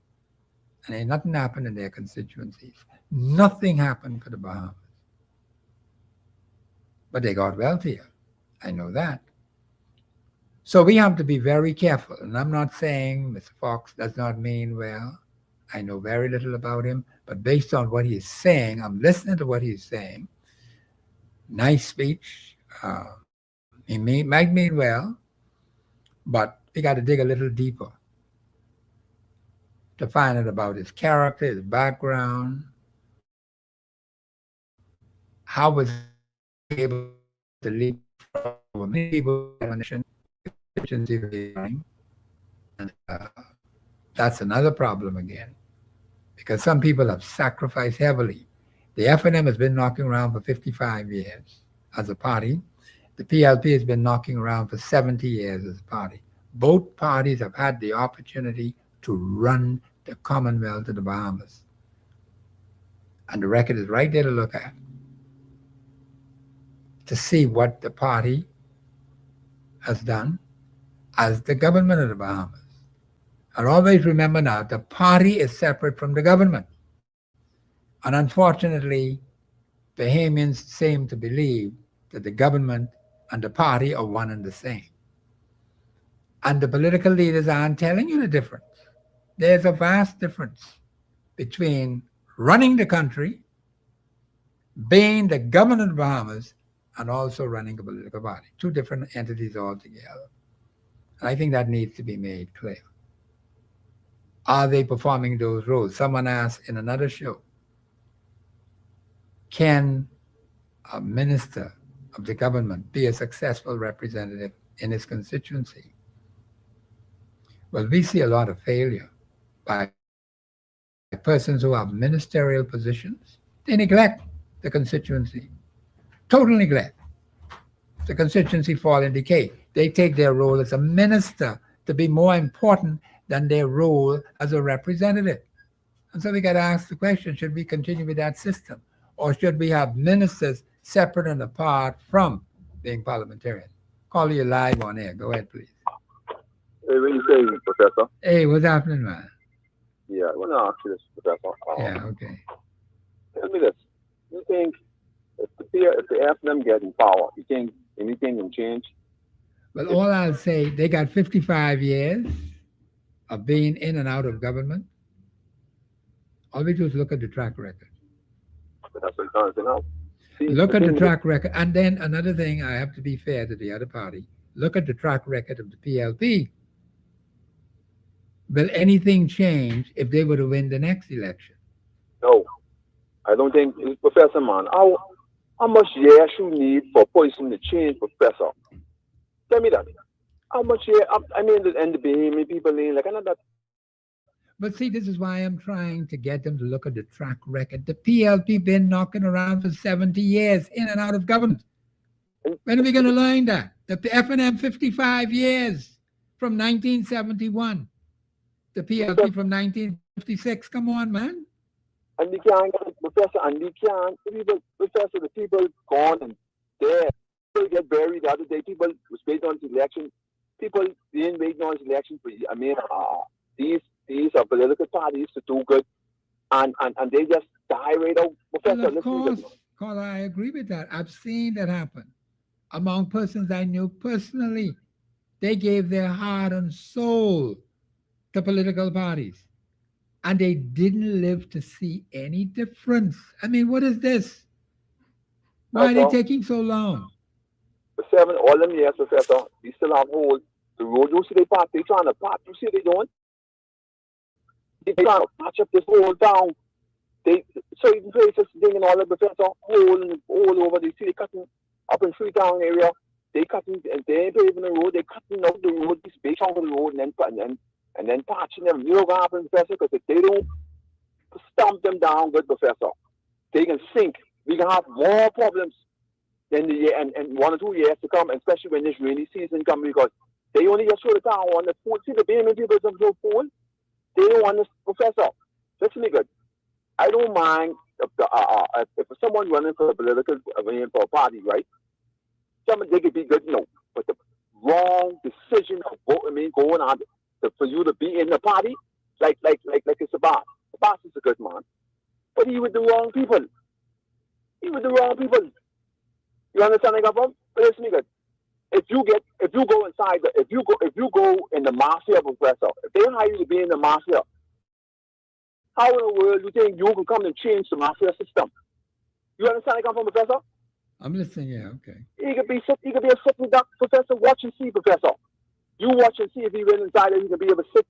and ain't nothing happened in their constituencies. Nothing happened for the Bahamas. But they got wealthier. I know that. So we have to be very careful. And I'm not saying Mr. Fox does not mean well. I know very little about him. But based on what he's saying, I'm listening to what he's saying. Nice speech. He might mean well, but we got to dig a little deeper to find out about his character, his background, how was he able to lead from people, and that's another problem again, because some people have sacrificed heavily. The FNM has been knocking around for 55 years as a party. The PLP has been knocking around for 70 years as a party. Both parties have had the opportunity to run the Commonwealth of the Bahamas. And the record is right there to look at, to see what the party has done as the government of the Bahamas. And always remember now, the party is separate from the government. And unfortunately, Bahamians seem to believe that the government and the party are one and the same. And the political leaders aren't telling you the difference. There's a vast difference between running the country, being the government of the Bahamas, and also running a political party. Two different entities altogether. And I think that needs to be made clear. Are they performing those roles? Someone asked in another show, can a minister of the government be a successful representative in his constituency? Well, we see a lot of failure by persons who have ministerial positions. They neglect the constituency. Total neglect. The constituency fall in decay. They take their role as a minister to be more important than their role as a representative. And so we got to ask the question, should we continue with that system? Or should we have ministers separate and apart from being parliamentarian? Call you live on air. Go ahead, please. Hey, what are you saying, Professor? Hey, what's happening, man? Yeah, I want to ask you this, Professor. Yeah, okay. Tell me this. You think if the FNM get in power, you think anything can change? Well, all I'll say, they got 55 years of being in and out of government. All we do is look at the track record. That's what I'm saying now. Look at the track record. And then another thing, I have to be fair to the other party. Look at the track record of the PLP. Will anything change if they were to win the next election? No. I don't think, Professor, man, how much years you need for poison to change, Professor? Tell me that. How much years? I mean, and the Bahamian people ain't like that. But see, this is why I'm trying to get them to look at the track record. The PLP been knocking around for 70 years in and out of government. When are we going to learn that? The FNM 55 years from 1971. The PLP from 1956. Come on, man. And you can't, Professor, and you can't, Professor, the people gone and dead. People get buried the other day. People was waiting on the election. People didn't wait on the election for, I mean, these are political parties to do good, and they just die right out. Professor, well, of course, Carla, I agree with that. I've seen that happen among persons I knew personally. They gave their heart and soul to political parties. And they didn't live to see any difference. I mean, what is this? Why are they taking so long? For 7, all them years, Professor, we still have holes. The road, you see they park, they trying to park, you see they doing? They trying to patch up this whole town. They certain places digging all the Professor, hole over. They see they cutting up in Freetown area. They cutting, and they ain't paving the road. They cutting out the road, this big chunk of the road, and then patching them. You know what happens, Professor? Because if they don't stomp them down, good, Professor, they can sink. We can have more problems than the year and 1 or 2 years to come, especially when this rainy season comes, because they only just show the town on the phone. See the payment people on the phone? They don't want this, Professor. Listen to me good. I don't mind if someone running for a political for a party, right? They could be good, no. But the wrong decision of going on for you to be in the party, like it's a boss. The boss is a good man, but he with the wrong people. You understand where I come from? But listen to me good. If you go inside, if you go in the mafia, Professor, if they hire you to be in the mafia, how in the world do you think you can come and change the mafia system? You understand where I come from, Professor? I'm listening. Yeah, okay. He could be a sitting duck, Professor. Watch and see, Professor. You watch and see if he went inside and he can be able to sit.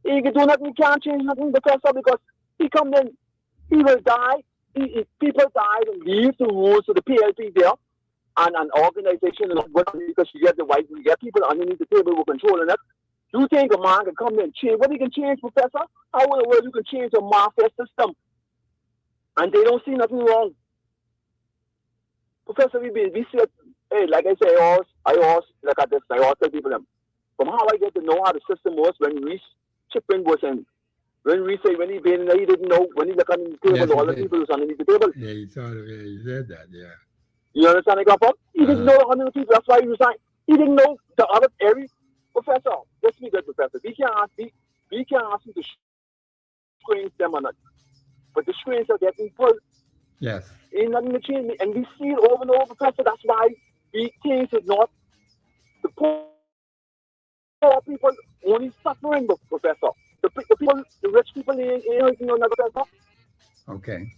He can do nothing. He can't change nothing, Professor, because he come in, he will die. People died and leave the rules of the PLP there and an organization because you get the white, you get people underneath the table who are controlling it. You think a man can come in and change? What he can change, Professor? How in the world you can change a mafia system? And they don't see nothing wrong. Professor, we see it, hey, like I say, I always look at this, I always tell people, from how I get to know how the system was when Reese Chipin was in. When we say when he been there, he didn't know. When he looked on the table, yes, all the people was underneath the table. Yeah, he said that, yeah. You understand where I come from? He didn't know 100 people. That's why he resigned. He didn't know the other every Professor. Listen to me, good Professor. We can't ask you to screens them or not. But the screens are getting full. Yes. Ain't nothing to change. And we see it over and over, Professor. That's why we change it not. The poor people only suffering, Professor. The people, the rich people ain't hurting on Professor. Okay.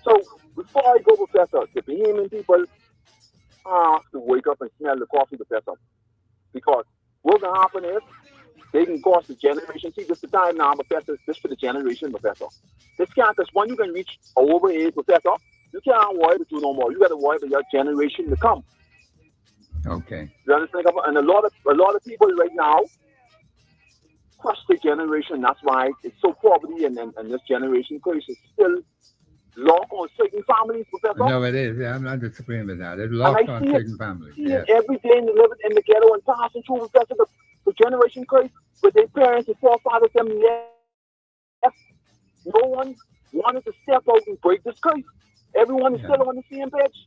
So before I go, Professor, the Bahamian people have to wake up and smell the coffee, Professor. Because what's going to happen is they can cause the generation. See, this is the time now, Professor. This for the generation, Professor. This can't, because when you can reach over age, Professor, you can't worry about you no more. You got to worry about your generation to come. Okay. You understand? And a lot of people right now crush the generation. That's why it's so poverty and this generation curse is still locked on certain families, Professor. No, it is. I'm not disagreeing with that. It's locked on certain families. Yes. Every day in the ghetto and passing through, Professor, the generation curse with their parents and forefathers them left. No one wanted to step out and break this curse. Everyone is still on the same page.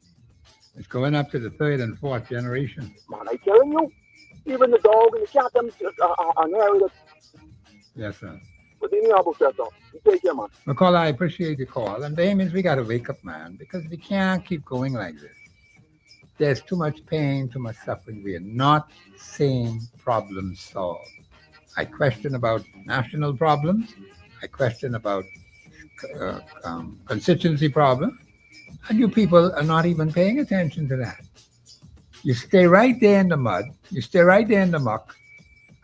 It's going up to the 3rd and 4th generation. Man, I'm telling you, even the dog and the cat them are inherited. Yes, sir. But anyhow, Professor, you take care, man. McCall, I appreciate the call. And that means we got to wake up, man, because we can't keep going like this. There's too much pain, too much suffering. We are not seeing problems solved. I question about national problems. I question about constituency problems. And you people are not even paying attention to that. You stay right there in the mud. You stay right there in the muck.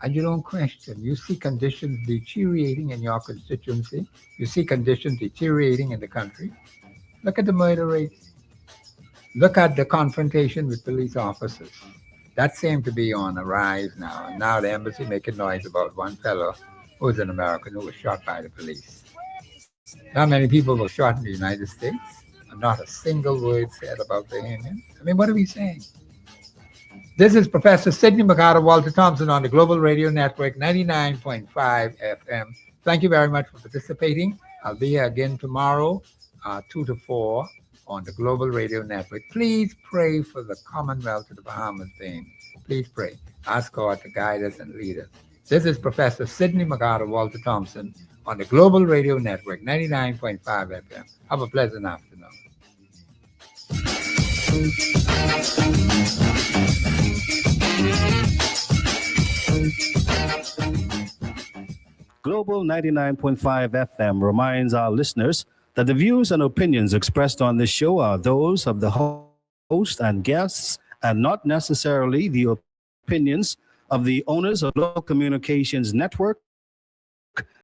And you don't question. You see conditions deteriorating in your constituency. You see conditions deteriorating in the country. Look at the murder rate. Look at the confrontation with police officers. That seemed to be on a rise now. And now the embassy making noise about one fellow who was an American who was shot by the police. Not many people were shot in the United States. And not a single word said about the Bahamians. I mean, what are we saying? This is Professor Sidney McCarter, Walter Thompson on the Global Radio Network, 99.5 FM. Thank you very much for participating. I'll be here again tomorrow, 2 to 4 on the Global Radio Network. Please pray for the Commonwealth of the Bahamas, Bahamians. Please pray. Ask God to guide us and lead us. This is Professor Sidney McCarter, Walter Thompson on the Global Radio Network, 99.5 FM. Have a pleasant afternoon. Global 99.5 FM reminds our listeners that the views and opinions expressed on this show are those of the host and guests and not necessarily the opinions of the owners of Global Communications Network,